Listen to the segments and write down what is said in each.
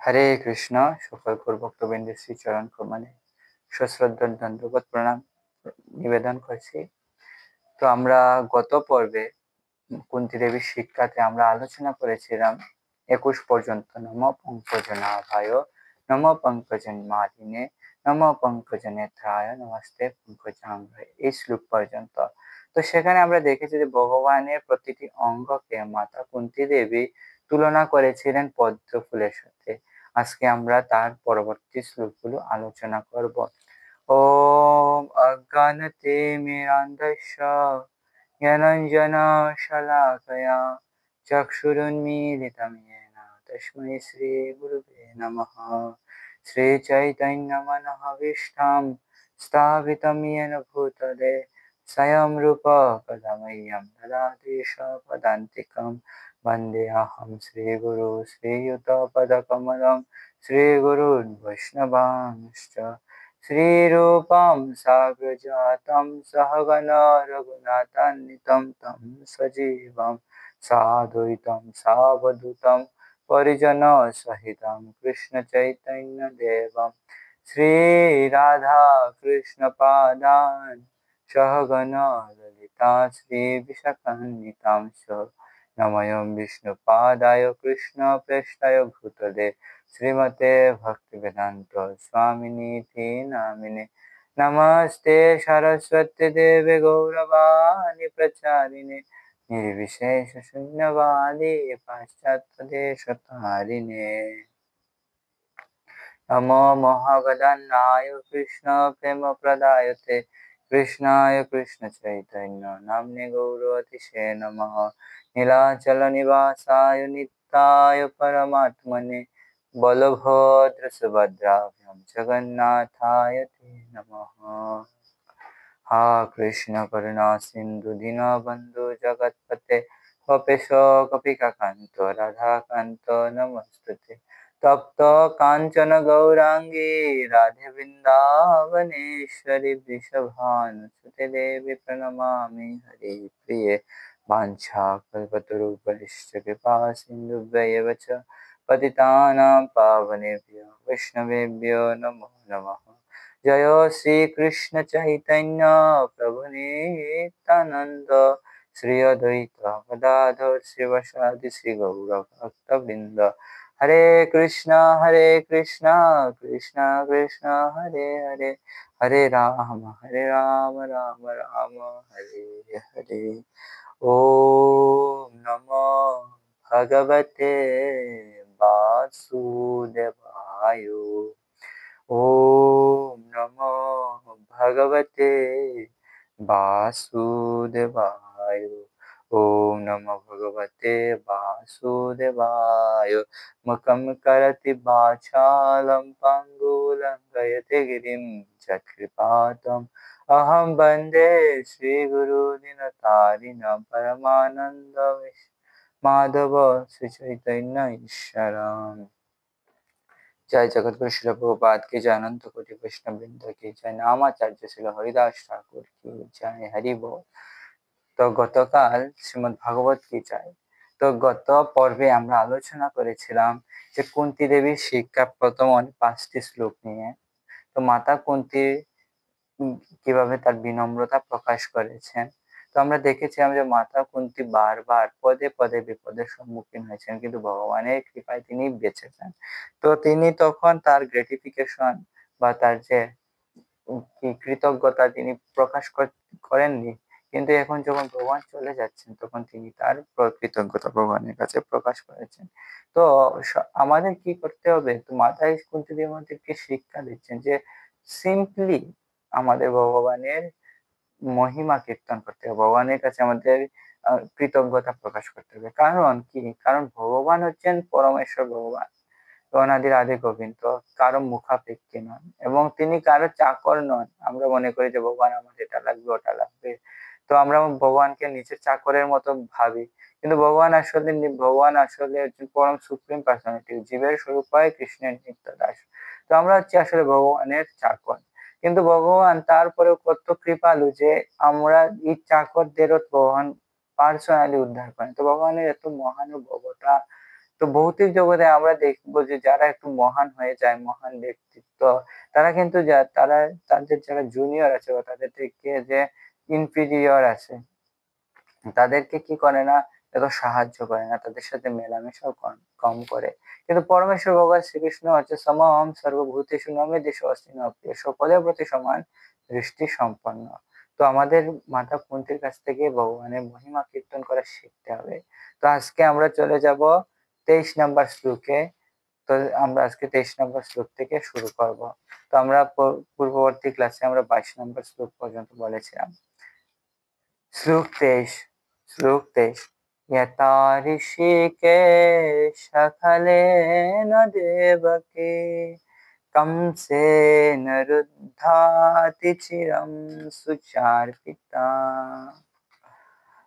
হরে কৃষ্ণ। সকল ভক্তবৃন্দের শ্রীচরণ মানে সশ্রদ্ধ দণ্ডবত প্রণাম নিবেদন করছি। তো আমরা গত পর্বে কুন্তী দেবীর শিক্ষাতে আমরা আলোচনা করেছিলাম 21 পর্যন্ত। নম পঙ্কজনাভায়, নম পঙ্কজন্মাদিনে, নম পঙ্কজনেত্রায়, নমস্তে পঙ্কজাঙ্গায়, এই শ্লোক পর্যন্ত। তো সেখানে আমরা দেখেছি যে ভগবানের প্রতিটি অঙ্গকে মাতা কুন্তী দেবী তুলনা করেছিলেন পদ্ম ফুলের সাথে। আজকে আমরা তার পরবর্তী শ্লোকগুলো আলোচনা করব। ওম অজ্ঞানতে মিরান্ধস্য জ্ঞানাঞ্জনা শলাকয়া চক্ষুরুন্মীলিতং येन তস্मै শ্রী গুরুবে নমঃ। শ্রী চৈতন্য মনোভীষ্টং স্থাপিतं येन भूतले स्वयं रूप कदा मह्यं ददाति स्वपदान्तिकं। वन्देऽहं श्रीगुरु श्रीयुतपदकमलं श्रीगुरून् वैष्णवांश्च। श्रीरूपं साग्रजातं सहगणा रघुनाथान्वितं तं सजीवं साद्वैतं सावधूतं परिजनसहितं कृष्णचैतन्यदेवं श्रीराधा कृष्णपादान् सहगणा ललिता श्रीविशाखान्वितांश्च। नमोऽयं विष्णुपादाय कृष्णप्रेष्ठाय भूतले श्रीमते भक्तिवेदान्त स्वामिनीति नामिने। नमस्ते सरस्वती देवे गौरवाणी प्रचारिणे निर्विशेष शून्यवादी पाश्चात्यदेशतारिणे। नमो महागणनाय कृष्ण प्रेम प्रदायते कृष्णाय कृष्ण चैतन्य नाम्ने गौरवतिसे नमः। नीलाचल निवासाय नित्याय परमात्मने बलभद्र सुभद्राभ्यां जगन्नाथाय ते नमः। हा कृष्ण करुणा सिंधु दीनबन्धु जगत्पते गोपेश गोपिकान्त राधाकान्त नमस्तुते। तप्त कांचन गौरांगी राधे वृंदावनेश्वरी वृषभानुसुते देवी प्रणमामि हरि प्रिये। वाञ्छाकल्पतरुभ्यश्च कृपा सिन्धुभ्यैव च पतितानां पावनेभ्यो वैष्णवेभ्यो नमो नमः। जय श्री कृष्ण चैतन्य प्रभु नित्यानंद श्री अद्वैत गदाधर श्रीवासादि श्री गौर भक्तवृंद। हरे कृष्णा कृष्णा कृष्णा हरे हरे, हरे राम राम राम हरे हरे। ओम नमो भगवते वासुदेवाय। ओम नमो भगवते वासुदेवाय। ओम नमो भगवते वासुदेवाय। मुखं करोति वाचालं पङ्गुलङ्घयते गिरिं यत्कृपातम् अहं वन्दे श्रीगुरुदिनतारिणं परमानन्द माधव श्रीचैतन्य ईश्वरम्। जय जगद्गुरु श्रील प्रभुपाद की जय, अनंत कोटि वैष्णव वृंद की जय, नामाचार्य श्रील हरिदास ठाकुर की जय, हरि बोल। তো গতকাল শ্রীমদ্ ভাগবত গীতায় তো গত পর্বে আমরা আলোচনা করেছিলাম যে কুন্তী দেবীর শিক্ষা প্রথম 5টি শ্লোক নিয়ে। তো মাতা কুন্তী কিভাবে তার বিনম্রতা প্রকাশ করেছেন। তো আমরা দেখেছিলাম যে মাতা কুন্তী বারবার পদে পদে বিপদের সম্মুখীন হয়েছেন, কিন্তু ভগবানের কৃপায় তিনি বেঁচেছেন। তো তিনি তখন তার গ্রেটিফিকেশন বা তার যে কৃতজ্ঞতা তিনি প্রকাশ করেননি, কিন্তু এখন যখন ভগবান চলে যাচ্ছেন তখন তিনি তার কৃতজ্ঞতা ভগবানের কাছে প্রকাশ করেছেন। তো আমাদের কি করতে হবে? তো মাতা কুন্তী দেবী আমাদেরকে শিক্ষা দিচ্ছেন যে সিম্পলি আমাদের ভগবানের মহিমা কীর্তন করতে হবে, ভগবানের কাছে আমাদের কৃতজ্ঞতা প্রকাশ করতে হবে। কারণ কি? কারণ ভগবান হচ্ছেন পরমেশ্বর ভগবান, অনাদির আদি গোবিন্দ, কারো মুখাপেক্ষী নন এবং তিনি কারো চাকর নন। আমরা মনে করি যে ভগবান আমার এটা লাগবে ওটা লাগবে, তো আমরা ভগবানকে নিচের চাকরের মতো ভাবি, কিন্তু ভগবান আসলে একজন পরম সুপ্রিম পার্সোনালিটি, জীবের স্বরূপ হয় কৃষ্ণের নিত্য দাস। তো আমরা হচ্ছে আসলে ভগবানের চাকর, কিন্তু ভগবান তারপরেও কত কৃপালু যে আমরা এই চাকরদেরও ভগবান পার্সোনালি উদ্ধার করেন। তো ভগবানের এত মহানুভবতা, তো ভৌতিক জগতে আমরা দেখবো যে যারা একটু মহান হয়ে যায়, মহান ব্যক্তিত্ব, তারা কিন্তু তারা তাদের যারা জুনিয়র আছে বা তাদের থেকে যে ইনফিরিয়র আছে, তাদেরকে কি করে না, এত সাহায্য করে না, তাদের সাথে মেলামেশাও কম করে। কিন্তু পরমেশ্বর ভগবান শ্রীকৃষ্ণ হচ্ছে সমম সর্বভূতেষু নমেদেশু অস্তি ন প্রিয়, সকলের প্রতি সমান দৃষ্টি সম্পন্ন। তো আমাদের মাতা কুন্তির কাছ থেকে ভগবানের মহিমা কীর্তন করা শিখতে হবে। তো আজকে আমরা চলে যাব 23 নম্বর শ্লোকে। তো আমরা আজকে 23 নম্বর শ্লোক থেকে শুরু করব। তো আমরা পূর্ববর্তী ক্লাসে আমরা 22 নম্বর শ্লোক পর্যন্ত বলেছিলাম। श्लोक 23 यथा ऋषिकेश खलेन देवके कंसेन रुद्धाति चिरं सुचार्पिता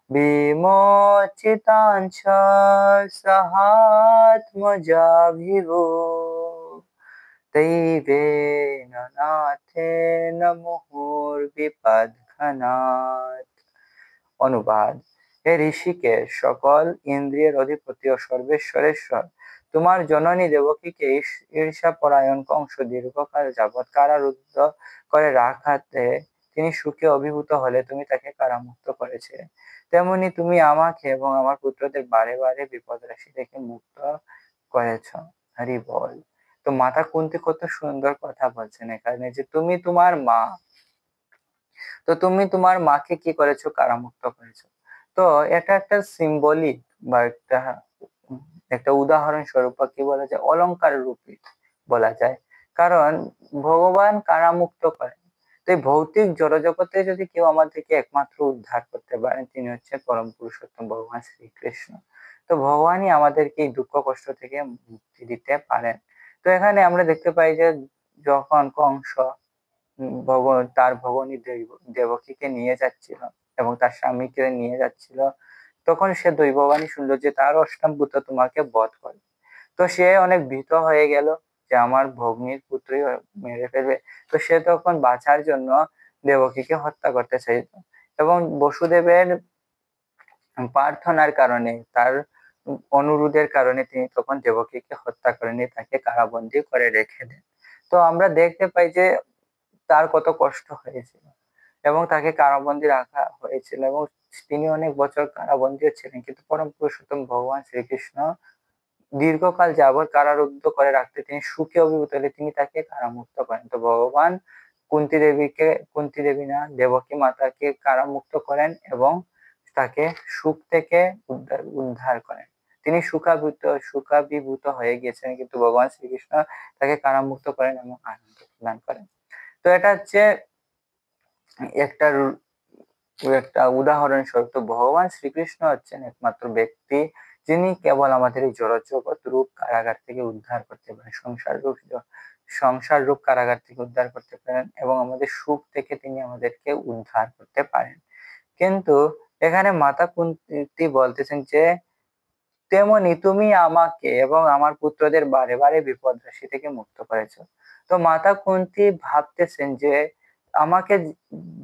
विमोचितांच सहात्मजाभिभो दैवेन नाथेन मुहुर्विपद्घनात्। অনুবাদ: হে ঋষিকেশ, সকল ইন্দ্রিয়ের অধিপতি ও সর্বেশ্বরেশ্বর, তোমার জননী দেবকীকে ঈর্ষাপরায়ণ কংস দীর্ঘকাল যাবৎ কারারুদ্ধ করে রাখাতে তিনি সুখে অভিভূত হলে তুমি তাকে কারামুক্ত করেছিলে, তেমনি তুমি আমাকে এবং আমার পুত্রদের বারে বারে বিপদ রাশি থেকে মুক্ত করেছ। হরি বল। তো মাতা কুন্তি কত সুন্দর কথা বলছেন এখানে, যে তুমি তোমার মা, তো তুমি তোমার মাকে কি করেছো, কারামুক্ত করেছো। তো এটা একটা সিম্বলিক বা একটা একটা উদাহরণ স্বরূপ কি বলা যায়, অলংকার রূপে বলা যায়। কারণ ভগবান কারামুক্ত করেন। তো এই ভৌতিক জড়জগতে যদি কেউ আমাদেরকে একমাত্র উদ্ধার করতে পারেন, তিনি হচ্ছে পরম পুরুষোত্তম ভগবান শ্রীকৃষ্ণ। তো ভগবানই আমাদেরকে এই দুঃখ কষ্ট থেকে মুক্তি দিতে পারেন। তো এখানে আমরা দেখতে পাই যে যখন কংস তার ভগিনী দেবকীকে নিয়ে যাচ্ছিল এবং তার স্বামীকে নিয়ে যাচ্ছিল, তখন সে দৈববাণী শুনলো যে তার অষ্টম পুত্র তোমাকে বধ করে। তো সে অনেক ভীত হয়ে গেল যে আমার ভগ্নীর পুত্রই মেরে ফেলবে। তো সে তখন বাঁচার জন্য দেবকীকে হত্যা করতে চাইত, এবং বসুদেবের প্রার্থনার কারণে, তার অনুরোধের কারণে তিনি তখন দেবকীকে হত্যা করেনি, তাকে কারাবন্দী করে রেখে দেন। তো আমরা দেখতে পাই যে তার কত কষ্ট হয়েছিল এবং তাকে কারাবন্দী রাখা হয়েছিল, এবং তিনি অনেক বছর কারাবন্দী ছিলেন, কিন্তু পরম পুরুষোত্তম ভগবান শ্রীকৃষ্ণ দীর্ঘকাল যাবৎ কারারুদ্ধ করে রাখতে তিনি সুখে অভিভূত হলে তিনি তাকে কারামুক্ত করেন। তো ভগবান কুন্তী দেবী না, দেবকী মাতাকে কারামুক্ত করেন এবং তাকে সুখ থেকে উদ্ধার করেন। তিনি সুখাভিভূত হয়ে গেছেন, কিন্তু ভগবান শ্রীকৃষ্ণ তাকে কারামুক্ত করেন এবং আনন্দ প্রদান করেন। তো এটা হচ্ছে একটা একটা উদাহরণ স্বরূপ। তো ভগবান শ্রীকৃষ্ণ হচ্ছেন একমাত্র ব্যক্তি যিনি কেবল আমাদের এই জড়জগৎ রূপ কারাগার থেকে উদ্ধার করতে পারেন, সংসার রূপ কারাগার থেকে উদ্ধার করতে পারেন, এবং আমাদের সুখ থেকে তিনি আমাদেরকে উদ্ধার করতে পারেন। কিন্তু এখানে মাতা কুন্তী বলতেছেন যে তেমনি তুমি আমাকে এবং আমার পুত্রদের বারে বারে বিপদ রাশি থেকে মুক্ত করেছো। তো মাতা কুন্তী ভাবতেছেন যে আমাকে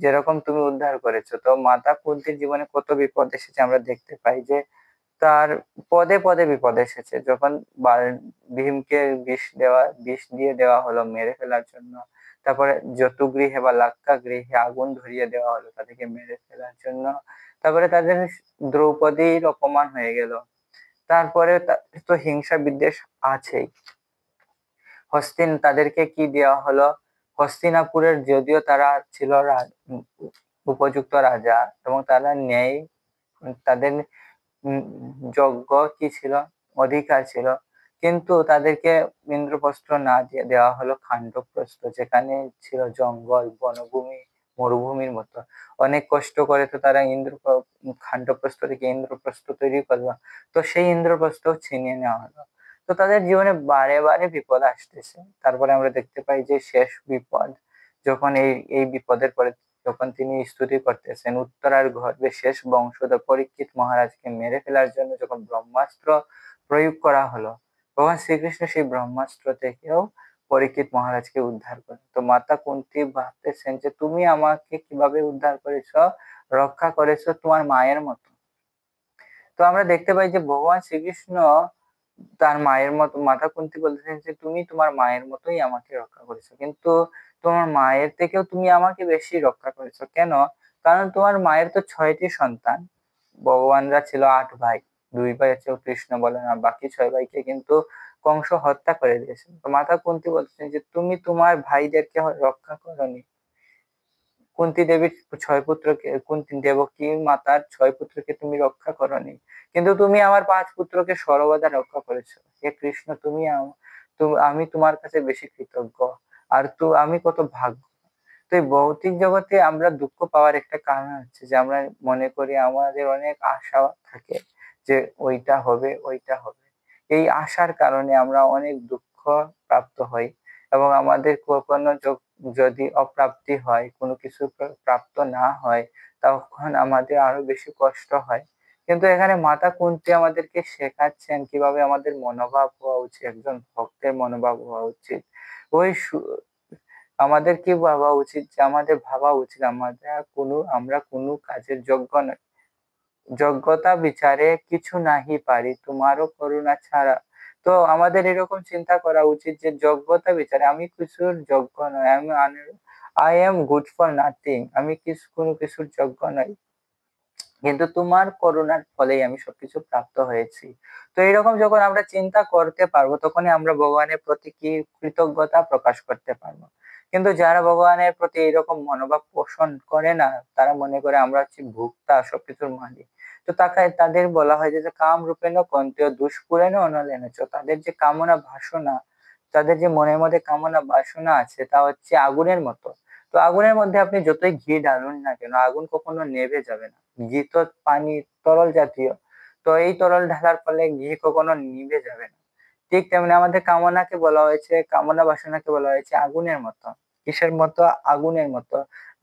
যেরকম তুমি উদ্ধার করেছো, তো মাতা কুন্তীর জীবনে কত বিপদ এসেছে আমরা দেখতে পাই, যে তার পদে পদে বিপদ এসেছে। যখন ভীমকে বিষ দিয়ে দেওয়া হলো মেরে ফেলার জন্য, তারপরে যতুগৃহে বা লাক্ষা গৃহে আগুন ধরিয়ে দেওয়া হলো তাদেরকে মেরে ফেলার জন্য, তারপরে তাদের দ্রৌপদীর অপমান হয়ে গেল, তারপরে তো হিংসা বিদ্বেষ আছেই। তাদেরকে কি দেওয়া হলো, হস্তিনাপুরের, যদিও তারা ছিল উপযুক্ত রাজা এবং তারা ন্যায়, তাদের যজ্ঞ কি ছিল, অধিকার ছিল, কিন্তু তাদেরকে ইন্দ্রপ্রস্থ না দিয়ে দেওয়া হলো খান্ডবপ্রস্থ, যেখানে ছিল জঙ্গল, বনভূমি, মরুভূমির মতো। অনেক কষ্ট করে তো তারা খান্ডবপ্রস্থ থেকে ইন্দ্রপ্রস্থ তৈরি করলো, তো সেই ইন্দ্রপ্রস্থ ছিনিয়ে নেওয়া হলো। তো তাদের জীবনে বারে বারে বিপদ আসতেছে। তারপরে আমরা দেখতে পাই যে শেষ বিপদ, যখন এই বিপদের পরে যখন তিনি স্তুতি করতেছেন, উত্তরার গর্ভে শেষ বংশধর পরীক্ষিত মহারাজকে মেরে ফেলার জন্য যখন ব্রহ্মাস্ত্র প্রয়োগ করা হলো, ভগবান শ্রীকৃষ্ণ সেই ব্রহ্মাস্ত্র থেকেও পরীক্ষিত মহারাজকে উদ্ধার করেন। তো মাতা কুন্তী ভাবতেছেন যে তুমি আমাকে কিভাবে উদ্ধার করেছো, রক্ষা করেছো তোমার মায়ের মতো। তো আমরা দেখতে পাই যে ভগবান শ্রীকৃষ্ণ তার মায়ের মতো মাতা কুন্তী বলতেছেন যে তুমি তোমার মায়ের মতোই আমাকে রক্ষা করেছো, কিন্তু তোমার মায়ের থেকেও তুমি আমাকে বেশি রক্ষা করেছো কেন? কারণ তোমার মায়ের তো 6টি সন্তান, ভগবানরা ছিল 8 ভাই, 2 ভাই হচ্ছে কৃষ্ণ বলেন, আর বাকি 6 ভাইকে কিন্তু কংস হত্যা করে দিয়েছে। তো মাতা কুন্তী বলছেন যে তুমি তোমার ভাইদেরকে রক্ষা করনি, কুন্তী দেবীর 6 পুত্রকে, কুন্তী দেবকী মাতার 6 পুত্রকে তুমি রক্ষা করনি, কিন্তু তুমি আমার 5 পুত্রকে সর্বদা রক্ষা করেছো। হে কৃষ্ণ, আমি তোমার কাছে বেশি কৃতজ্ঞ, আর তো আমি কত ভাগ্য। তো এই ভৌতিক জগতে আমরা দুঃখ পাওয়ার একটা কারণ হচ্ছে যে আমরা মনে করি, আমাদের অনেক আশা থাকে যে ওইটা হবে ওইটা হবে, এই আশার কারণে আমরা অনেক দুঃখ প্রাপ্ত হই, এবং আমাদের কখনো যদি অপ্রাপ্তি হয়, কোনো কিছু প্রাপ্ত না হয়, তখন আমাদের আরো বেশি কষ্ট হয়। কিন্তু এখানে মাতা কুন্তী আমাদেরকে শেখাচ্ছেন কিভাবে আমাদের মনোভাব হওয়া উচিত, একজন ভক্তের মনোভাব হওয়া উচিত। ওই আমাদের কি ভাবা উচিত, যে আমাদের ভাবা উচিত আমরা কোনো কাজের যোগ্য নই, যোগ্যতা বিচারে কিছু নাহি পারি তোমারও করুণা ছাড়া। তো আমাদের এরকম চিন্তা করা উচিত যে যোগ্যতা বিচারে আমি কিছুর যোগ্য নই, I am good for nothing, আমি কোনো কিছুর যোগ্য নই, কিন্তু তোমার করুণার ফলেই আমি সবকিছু প্রাপ্ত হয়েছি। তো এরকম যখন আমরা চিন্তা করতে পারবো, তখনই আমরা ভগবানের প্রতি কি কৃতজ্ঞতা প্রকাশ করতে পারবো। কিন্তু যারা ভগবানের প্রতি এরকম মনোভাব পোষণ করে না, তারা মনে করে আমরা হচ্ছে ভোক্তা, সবকিছুর মালিক। তো তাদের বলা হয় যে কাম রূপেণ কন্তেয় দুষ্পুরেণ অনলেন চ, তাদের যে কামনা বাসনা, তাদের যে মনের মধ্যে কামনা বাসনা আছে, তা হচ্ছে আগুনের মতো। তো আগুনের মধ্যে আপনি যতই ঘি ঢালুন না কেন, আগুন কখনো নেভে যাবে না। ঘি তো পানি, তরল জাতীয়, তো এই তরল ঢালার ফলে ঘি কখনো নিভে যাবে না। ঠিক তেমনি আমাদের কামনা বাসনাকে বলা হয়েছে আগুনের মতো। কিসের মতো? আগুনের মতো।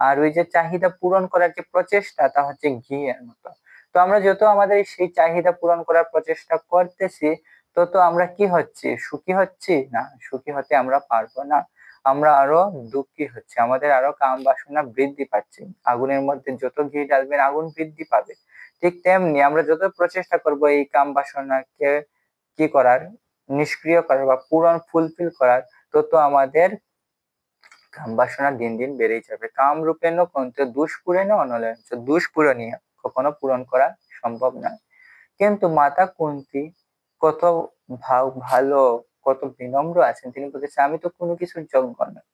আর ওই যে চাহিদা পূরণ করার যে প্রচেষ্টা, তা হচ্ছে ঘি এর মতো। তো আমরা যত আমাদের সেই চাহিদা পূরণ করার প্রচেষ্টা করতেছি, তত আমরা কি হচ্ছি? সুখী হচ্ছি না, সুখী হতে আমরা পারবো না, আমরা আরো দুঃখী হচ্ছে, আমাদের আরো কাম বাসনা বৃদ্ধি পাচ্ছে। আগুনের মধ্যে যত ঘি ঢালবেন আগুন বৃদ্ধি পাবে। ঠিক তেমনি আমরা যত প্রচেষ্টা করব এই কাম বাসনাকে কি করার, নিষ্ক্রিয় করার বা ফুলফিল করার, তত আমাদের কাম বাসনা দিন দিন বেড়েই যাবে। কাম রূপেণ কন্তে দুষ্পূরেণ অনলেন, দুষ্পূরণীয়, কখনো পূরণ করা সম্ভব নয়। কিন্তু মাতা কুন্তী কত ভালো, কত বিনম্র আছেন, তিনি বলেছেন আমি তো কোনো কিছুর যোগ্য নই,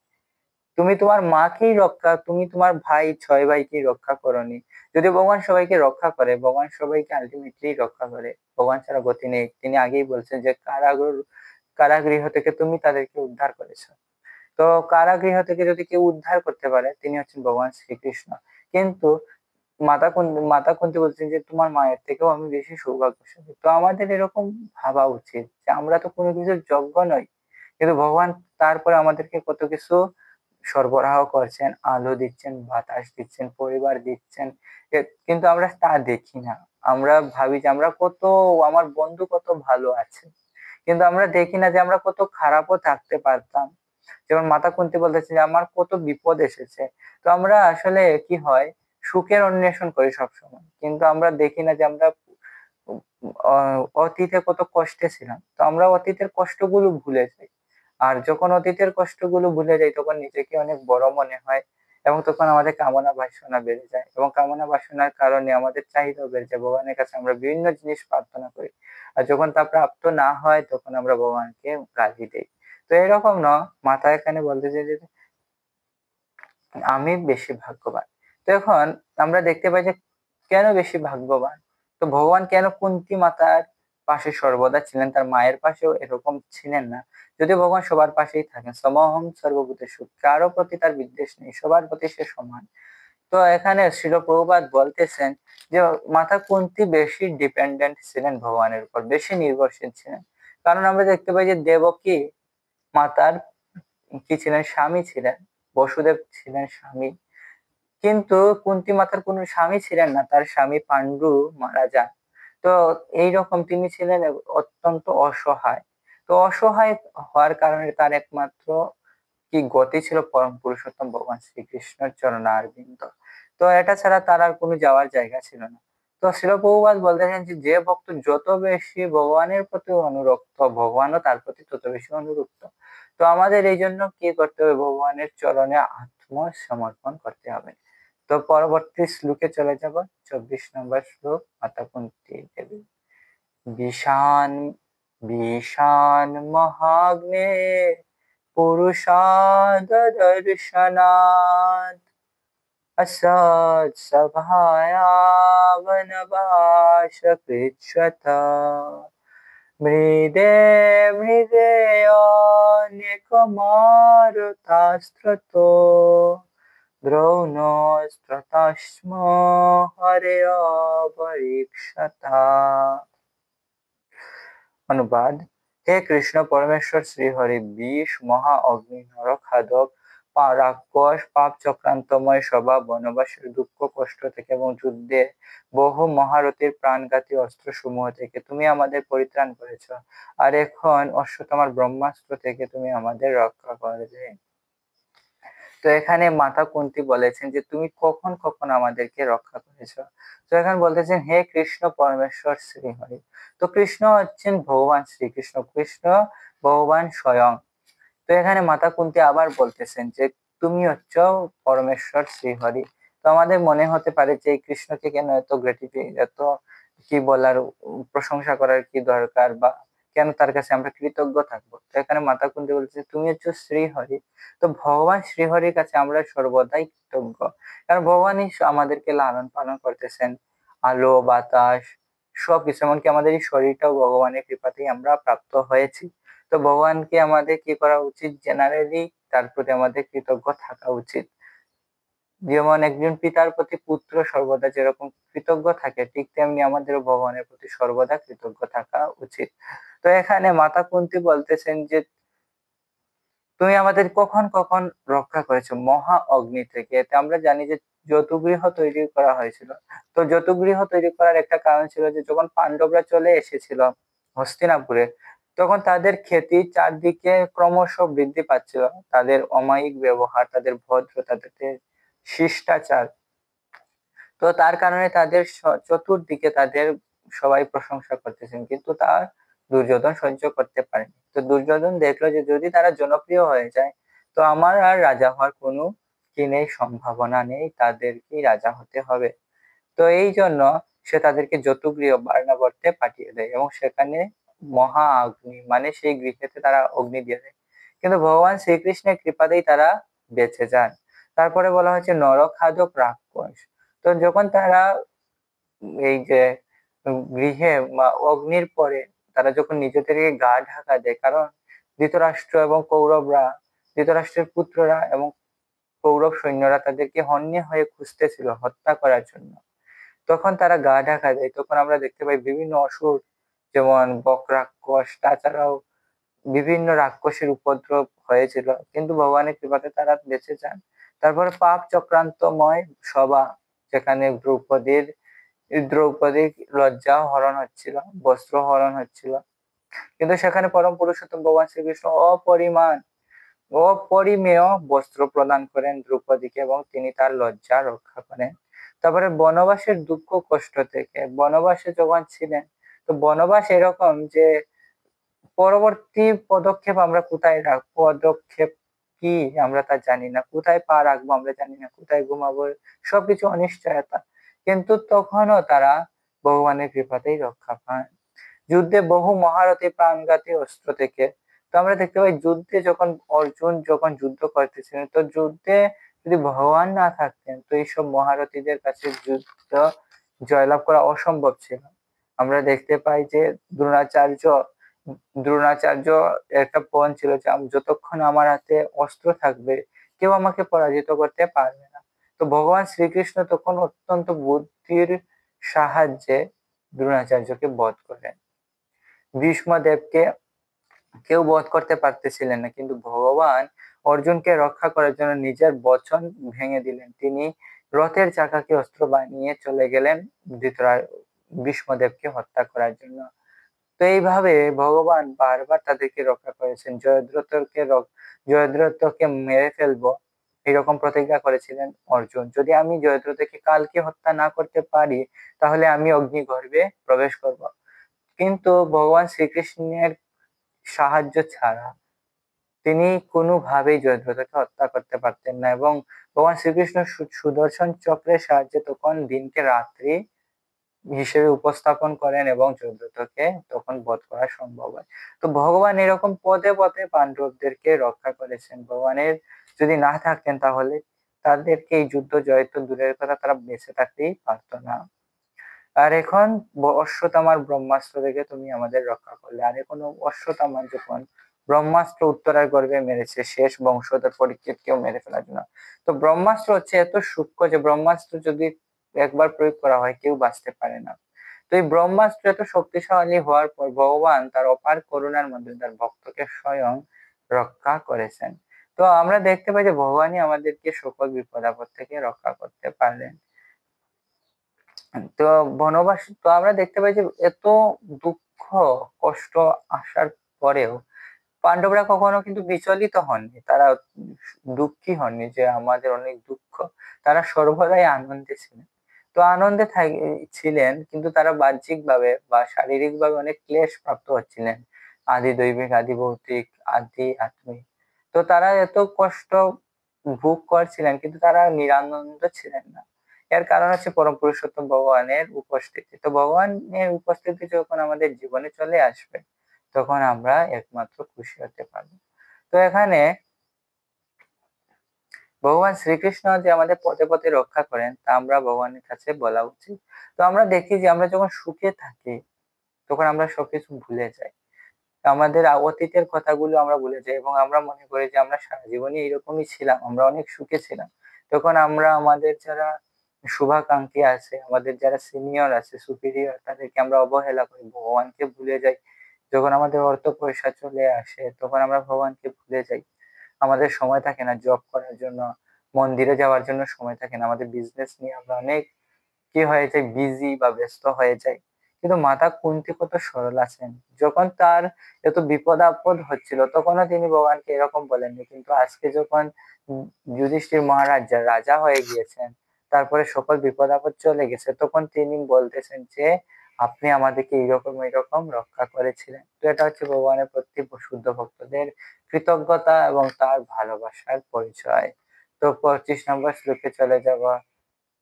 তুমি তোমার 6 ভাইকেই রক্ষা করনি। যদি ভগবান সবাইকে রক্ষা করে, ভগবান সবাইকে আলটিমেটলি রক্ষা করে, ভগবান ছাড়া গতি নেই। তিনি আগেই বলছেন যে কারাগৃহ থেকে তুমি তাদেরকে উদ্ধার করেছো। তো কারাগৃহ থেকে যদি কেউ উদ্ধার করতে পারে, তিনি হচ্ছেন ভগবান শ্রীকৃষ্ণ। কিন্তু মাতা কুন্তী বলছেন যে তোমার মায়ের থেকেও আমি বেশি সৌভাগ্যশালী। তো আমাদের এরকম ভাবা উচিত যে আমরা তো কোনো কিছুর যোগ্য নই, কিন্তু ভগবান তারপরে আমাদেরকে কত কিছু সরবরাহ করছেন, আলো দিচ্ছেন, বাতাস দিচ্ছেন, পরিবার দিচ্ছেন, কিন্তু আমরা তা দেখি না। আমরা ভাবি যে আমার বন্ধু কত ভালো আছে, কিন্তু আমরা দেখি না যে আমরা কত খারাপও থাকতে পারতাম। যেমন মাতা কুন্তী বলতেছে যে আমার কত বিপদ এসেছে। তো আমরা আসলে কি হয়, সুখের অন্বেষণ করি সবসময়, কিন্তু আমরা দেখি না যে আমরা অতীতে কত কষ্টে ছিলাম। তো আমরা অতীতের কষ্টগুলো ভুলে যাই, আর যখন অতীতের কষ্টগুলো ভুলে যাই, তখন নিজেকে অনেক বড় মনে হয়, এবং তখন আমাদের কামনা বাসনা বেড়ে যায়, এবং কামনা বাসনার কারণে আমাদের চাহিদা বেড়ে যায়। ভগবানের কাছে আমরা বিভিন্ন জিনিস প্রার্থনা করি, আর যখন তা প্রাপ্ত না হয়, তখন আমরা ভগবানকে গালি দেই। তো এরকম না, মাথা এখানে বলতে চাই যে আমি বেশি ভাগ্যবান। তো এখন আমরা দেখতে পাই যে কেন বেশি ভাগ্যবান। তো ভগবান কেন কুন্তী মাতার পাশে সর্বদা ছিলেন, তার মায়ের পাশেও এরকম ছিলেন না? যদি ভগবান সবার পাশেই থাকেন, সমহম সর্বভূতেষু, কারো প্রতি তার বিদ্বেষ নেই, সবার প্রতি সে সমান। তো এখানে শিল প্রভুপাদ বলতেছেন যে মাতা কুন্তী বেশি ডিপেন্ডেন্ট ছিলেন ভগবানের উপর, বেশি নির্ভরশীল ছিলেন। কারণ আমরা দেখতে পাই যে দেবকী মাতার কি ছিলেন, স্বামী ছিলেন, বসুদেব ছিলেন স্বামী, কিন্তু কুন্তী মাতার কোনো স্বামী ছিলেন না, তার স্বামী পান্ডু মারা যান। তো এইরকম তিনি ছিলেন অত্যন্ত অসহায়। তো অসহায় হওয়ার কারণে তার একমাত্র কি গতি ছিল পরম পুরুষোত্তম ভগবান শ্রীকৃষ্ণের চরণারবিন্দ। তো এটা ছাড়া তার আর কোনো যাওয়ার জায়গা ছিল না। তো শিল প্রভুপাদ বলতেছেন যে যে ভক্ত যত বেশি ভগবানের প্রতি অনুরক্ত, ভগবানও তার প্রতি তত বেশি অনুরক্ত। তো আমাদের এই জন্য কি করতে হবে, ভগবানের চরণে আত্মসমর্পণ করতে হবে। তো পরবর্তী শ্লোকে চলে যাব, 24 নম্বর শ্লোক, মাতা কুন্তী দেবী। বিষান বিষান মহাগ্নে পুরুষাদর্শনাৎ असत्सभाया वनवासकृच्छ्रता मृदे मृदेऽन्यकमारुतास्त्रतो द्रोणोऽस्त्रतस्म हरेय परीक्षता। অনুবাদ, হে কৃষ্ণ পরমেশ্বর শ্রীহরি, বিষ, মহা অগ্নি, নরখাদক, রাক্ষস, পাপ চক্রান্তময় স্বভাব, বনবাসের দুঃখ কষ্ট থেকে এবং যুদ্ধে বহু মহারথীর প্রাণঘাতী অস্ত্র সমূহ থেকে তুমি আমাদের পরিত্রাণ করেছ, আর এখন অশ্বত্থামার ব্রহ্মাস্ত্র থেকে তুমি আমাদের রক্ষা করবে। তো এখানে মাতা কুন্তী বলেছেন যে তুমি কখন কখন আমাদেরকে রক্ষা করেছ। তো এখানে বলতেছেন হে কৃষ্ণ পরমেশ্বর শ্রীহরি। তো কৃষ্ণ হচ্ছেন ভগবান শ্রীকৃষ্ণ, কৃষ্ণ ভগবান স্বয়ং। তো এখানে মাতা কুন্তী আবার বলতেছেন যে তুমি হচ্ছ পরমেশ্বর শ্রীহরি। তো আমাদের মনে হতে পারে যে কৃষ্ণকে কেন এত এত কি বলার, প্রশংসা করার কি দরকার, বা কেন তার কাছে আমরা কৃতজ্ঞ থাকবো। তো এখানে মাতা কুন্তী বলছে তুমি হচ্ছ শ্রীহরি। তো ভগবান শ্রীহরির কাছে আমরা সর্বদাই কৃতজ্ঞ, কারণ ভগবানই আমাদেরকে লালন পালন করতেছেন। আলো বাতাস সবকিছু, এমনকি আমাদের এই শরীরটাও ভগবানের কৃপাতেই আমরা প্রাপ্ত হয়েছি। তো ভগবানকে আমাদের কি করা উচিত, জেনারেলি তার প্রতি আমাদের কৃতজ্ঞ থাকা উচিত। যেমন একজন পিতার প্রতি পুত্র সর্বদা যেরকম কৃতজ্ঞ থাকে, ঠিক তেমনি আমাদের ভগবানের প্রতি সর্বদা কৃতজ্ঞ থাকা উচিত। তো এখানে মাতা কুন্তী বলতেছেন যে তুমি আমাদের কখন কখন রক্ষা করেছো মহা অগ্নি থেকে। এতে আমরা জানি যে জতুগৃহ তৈরি করা হয়েছিল। তো জতুগৃহ তৈরি করার একটা কারণ ছিল যে যখন পাণ্ডবরা চলে এসেছিল হস্তিনাপুরে, তখন তাদের খ্যাতি চারদিকে ক্রমশ বৃদ্ধি পাচ্ছিল। তাদের অমায়িক ব্যবহার, তাদের ভদ্রতা, তাদের শিষ্টাচার, তো তার কারণে তাদের চতুর্দিকে তাদের সবাই প্রশংসা করতেছেন, কিন্তু তার দুর্যোধন সহ্য করতে পারেনি। তো দুর্যোধন দেখলো যে যদি তারা জনপ্রিয় হয়ে যায়, তো আমার আর রাজা হওয়ার কোনো কি নেই, সম্ভাবনা নেই, তাদেরকেই রাজা হতে হবে। তো এই জন্য সে তাদেরকে জতুগৃহ বার্নাবর্তে পাঠিয়ে দেয় এবং সেখানে মহা অগ্নি, মানে সেই গৃহেতে তারা অগ্নি দিয়ে দেয়। কিন্তু ভগবান শ্রীকৃষ্ণের কৃপাতেই তারা বেঁচে যান। তারপরে বলা হচ্ছে নরখাদক রাক্ষস। তো যখন তারা এই যে গৃহে বা অগ্নির পরে তারা যখন নিজেদেরকে গা ঢাকা দেয়, কারণ ধৃতরাষ্ট্র এবং কৌরবরা, ধৃতরাষ্ট্রের পুত্ররা এবং কৌরব সৈন্যরা তাদেরকে হন্যে হয়ে খুঁজতেছিল হত্যা করার জন্য, তখন তারা গা ঢাকা দেয়। তখন আমরা দেখতে পাই বিভিন্ন অসুর, যেমন বক রাক্ষস, তাছাড়াও বিভিন্ন রাক্ষসের উপদ্রব হয়েছিল, কিন্তু ভগবানের কৃপাতে তারা বেঁচে যান। তারপরে পাপ চক্রান্তময় সভা, যেখানে দ্রৌপদীর লজ্জা হরণ হচ্ছিল, বস্ত্র হরণ হচ্ছিল, কিন্তু সেখানে পরম পুরুষোত্তম ভগবান শ্রীকৃষ্ণ অপরিমেয় বস্ত্র প্রদান করেন দ্রৌপদীকে এবং তিনি তার লজ্জা রক্ষা করেন। তারপরে বনবাসের দুঃখ কষ্ট থেকে, বনবাসে যখন ছিলেন, তো বনবাস এরকম যে পরবর্তী পদক্ষেপ আমরা কোথায় রাখবো, পদক্ষেপ কি আমরা তা জানি না, কোথায় পা রাখবো আমরা জানি না, কোথায় ঘুমাবো, সবকিছু অনিশ্চয়তা। কিন্তু তখনও তারা ভগবানের কৃপাতেই রক্ষা পান। যুদ্ধে বহু মহারথী প্রাণঘাতী অস্ত্র থেকে, তো আমরা দেখতে পাই যুদ্ধে যখন অর্জুন যখন যুদ্ধ করতেছিলেন, তো যুদ্ধে যদি ভগবান না থাকতেন তো এইসব মহারথীদের কাছে যুদ্ধ জয়লাভ করা অসম্ভব ছিল। আমরা দেখতে পাই যে দ্রোণাচার্য দ্রোণাচার্য একটা পণ ছিল যে যতক্ষণ আমার হাতে অস্ত্র থাকবে কেউ আমাকে পরাজিত করতে পারবে না। তো ভগবান শ্রীকৃষ্ণ তখন অত্যন্ত বুদ্ধির সাহায্যে দ্রোণাচার্যকে বধ করেন। ভীষ্মদেবকে কেউ বধ করতে পারতেছিলেন না, কিন্তু ভগবান অর্জুনকে রক্ষা করার জন্য নিজের বচন ভেঙে দিলেন। তিনি রথের চাকাকে অস্ত্র বানিয়ে চলে গেলেন ভীষ্মদেবকে হত্যা করার জন্য। তো এইভাবে ভগবান বারবার তাদেরকে রক্ষা করেছেন। জয়দ্রথকে মেরে ফেলবো, এরকম প্রতিজ্ঞা করেছিলেন অর্জুন, যদি আমি জয়দ্রথকে কালকে হত্যা না করতে পারি তাহলে আমি অগ্নিগর্ভে প্রবেশ করব। কিন্তু ভগবান শ্রীকৃষ্ণের সাহায্য ছাড়া তিনি কোনোভাবেই জয়দ্রথকে হত্যা করতে পারতেন না, এবং ভগবান শ্রীকৃষ্ণ সুদর্শন চক্রের সাহায্যে তখন দিনকে রাত্রি হিসেবে উপস্থাপন করেন এবং জয়দ্রথকে তখন বধ করা সম্ভব হয়। তো ভগবান এরকম পদে পদে পাণ্ডবদেরকে রক্ষা করেছেন। ভগবানের যদি না থাকতেন তাহলে তাদেরকে এই যুদ্ধ জয় তো দূরের কথা, তারা বেঁচে থাকতেই পারতো না। আর এখন অশ্বত্থামার ব্রহ্মাস্ত্র থেকে তুমি আমাদের রক্ষা করলে, আর এখন অশ্বত্থামা যখন ব্রহ্মাস্ত্র উত্তরার গর্ভে মেরেছে শেষ বংশধর পরীক্ষিতকেও মেরে ফেলার জন্য। তো ব্রহ্মাস্ত্র হচ্ছে এত সূক্ষ্ম যে ব্রহ্মাস্ত্র যদি একবার প্রয়োগ করা হয় কেউ বাঁচতে পারে না। তো এই ব্রহ্মাস্ত্র এত শক্তিশালী হওয়ার পর ভগবান তার অপার করুণার মধ্যে তার ভক্তকে স্বয়ং রক্ষা করেছেন। তো আমরা দেখতে পাই যে ভগবানই আমাদেরকে সকল বিপদ আপদ থেকে রক্ষা করতে পারলেন। তো বনবাস তো আমরা দেখতে পাই যে এত দুঃখ কষ্ট আসার পরেও পাণ্ডবরা কখনো কিন্তু বিচলিত হননি, তারা দুঃখী হননি যে আমাদের অনেক দুঃখ, তারা সর্বদাই আনন্দে ছিলেন। তো আনন্দে ছিলেন, কিন্তু তারা বাহ্যিক ভাবে বা শারীরিক ভাবে অনেক ক্লেশ প্রাপ্ত হচ্ছিলেন, আদি দৈবিক আদি ভৌতিক আদি আত্মিক। তো তারা এত কষ্ট ভোগ করছিলেন কিন্তু তারা নিরানন্দ ছিলেন না। এর কারণ হচ্ছে পরম পুরুষোত্তম ভগবানের উপস্থিতি। তো ভগবানের উপস্থিতি যখন আমাদের জীবনে চলে আসবে তখন আমরা একমাত্র খুশি হতে পারবো। তো এখানে ভগবান শ্রীকৃষ্ণ যে আমাদের পথে পথে রক্ষা করেন তা আমরা ভগবানের কাছে বলা উচিত। তো আমরা দেখি যে আমরা যখন সুখে থাকি তখন আমরা সবকিছু ভুলে যাই, আমাদের অতীতের কথাগুলো আমরা ভুলে যাই এবং আমরা মনে করি যে আমরা সারা জীবনে এরকমই ছিলাম, আমরা অনেক সুখে ছিলাম। তখন আমরা আমাদের যারা শুভাকাঙ্ক্ষী আছে, আমাদের যারা সিনিয়র আছে, সুপিরিয়র, তাদেরকে আমরা অবহেলা করি, ভগবানকে ভুলে যাই। যখন আমাদের অর্থ পয়সা চলে আসে তখন আমরা ভগবানকে ভুলে যাই, আমাদের সময় থাকে না জব করার জন্য, মন্দিরে যাওয়ার জন্য সময় থাকে না, আমাদের বিজনেস নিয়ে আমরা অনেক কি হয়ে যায়, বিজি বা ব্যস্ত হয়ে যায়। কিন্তু মাতা কুন্তি কত সরল আছেন, যখন তার এত বিপদ আপদ হচ্ছিল তখনও তিনি ভগবানকে এরকম বলেননি, কিন্তু আজকে যখন যুধিষ্ঠির মহারাজ রাজা হয়ে গিয়েছেন, তারপরে সকল বিপদ আপদ চলে গেছে, তখন তিনি বলতেছেন যে আপনি আমাদেরকে এইরকম এইরকম রক্ষা করেছিলেন। তো এটা হচ্ছে ভগবানের প্রতি শুদ্ধ ভক্তদের কৃতজ্ঞতা এবং তার ভালোবাসার পরিচয়। তো 25 নম্বর শ্লোকে চলে যাব।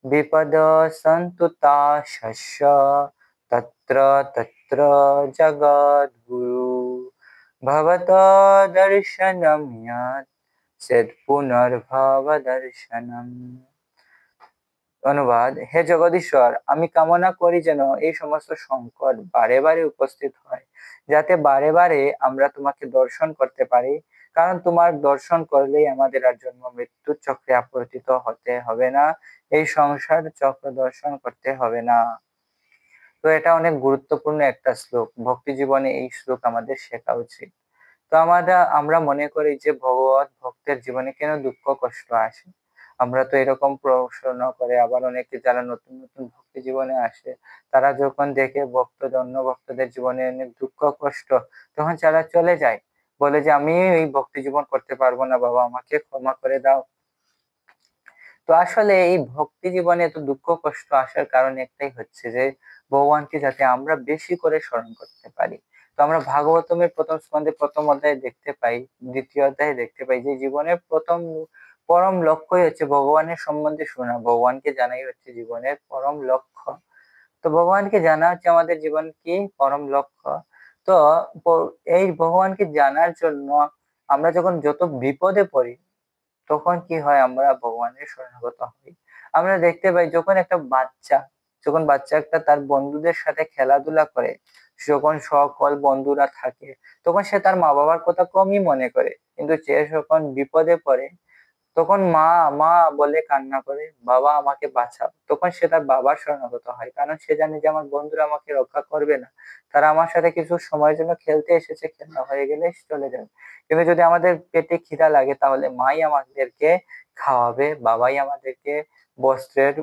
বিপদ সন্তুতা শস্য তত্র তত্র জগদ্গুরু ভবত দর্শনম ইয়াত সেদ পুনর্ভব দর্শনম। অনুবাদ: হে জগদীশ্বর, আমি কামনা করি যেন এই সমস্ত সংকট বারে বারে উপস্থিত হয়, যাতে বারে বারে আমরা তোমাকে দর্শন করতে পারি, কারণ তোমার দর্শন করলেই আমাদের আর জন্ম মৃত্যুর চক্রে আপতিত হতে হবে না, এই সংসার চক্র দর্শন করতে হবে না। তো এটা অনেক গুরুত্বপূর্ণ একটা শ্লোক, ভক্তি জীবনে এই শ্লোক আমাদের শেখা উচিত। তো আমরা মনে করি যে ভগবত ভক্তের জীবনে কেন দুঃখ কষ্ট আসে, আমরা তো এরকম প্রশ্ন করে, আবার অনেকে যারা নতুন নতুন ভক্তি জীবনে আসে তারা যখন দেখে অন্য ভক্তদের জীবনে অনেক দুঃখ কষ্ট, তখন যারা চলে যায়, বলে যে আমি এই ভক্তি জীবন করতে পারবো না, বাবা আমাকে ক্ষমা করে দাও। তো আসলে এই ভক্তি জীবনে এত দুঃখ কষ্ট আসার কারণ একটাই হচ্ছে যে ভগবানকে যাতে আমরা বেশি করে স্মরণ করতে পারি। তো আমরা ভাগবতমের প্রথম স্কন্ধে প্রথম অধ্যায়ে দেখতে পাই, দ্বিতীয় অধ্যায়ে দেখতে পাই যে জীবনের প্রথম পরম লক্ষ্যই হচ্ছে ভগবানের সম্বন্ধে শোনা, ভগবানকে জানাই হচ্ছে জীবনের পরম লক্ষ্য। তো ভগবানকে জানা হচ্ছে আমাদের জীবন কি পরম লক্ষ্য। তো এই ভগবানকে জানার জন্য আমরা যখন যত বিপদে পড়ি তখন কি হয়, আমরা ভগবানের শরণাগত হই। আমরা দেখতে পাই যখন বাচ্চা একটা তার বন্ধুদের সাথে খেলাধুলা করে, যখন সকল বন্ধুরা থাকে তখন সে তার মা বাবার কথা কমই মনে করে, কিন্তু সে যখন বিপদে পড়ে তখন মা মা বলে কান্না করে, বাবা আমাকে বাঁচাও, তখন সে তার বাবার শরণাগত হয়, কারণ সে জানে যে আমার বন্ধুরা আমাকে রক্ষা করবে না, তারা আমার সাথে কিছু সময়ের জন্য খেলতে এসেছে, খেলা হয়ে গেলে চলে যাবে। কিন্তু যদি আমাদের পেটে খিদা লাগে তাহলে মাই আমাদেরকে খাওয়াবে, বাবাই আমাদেরকে বস্ত্রের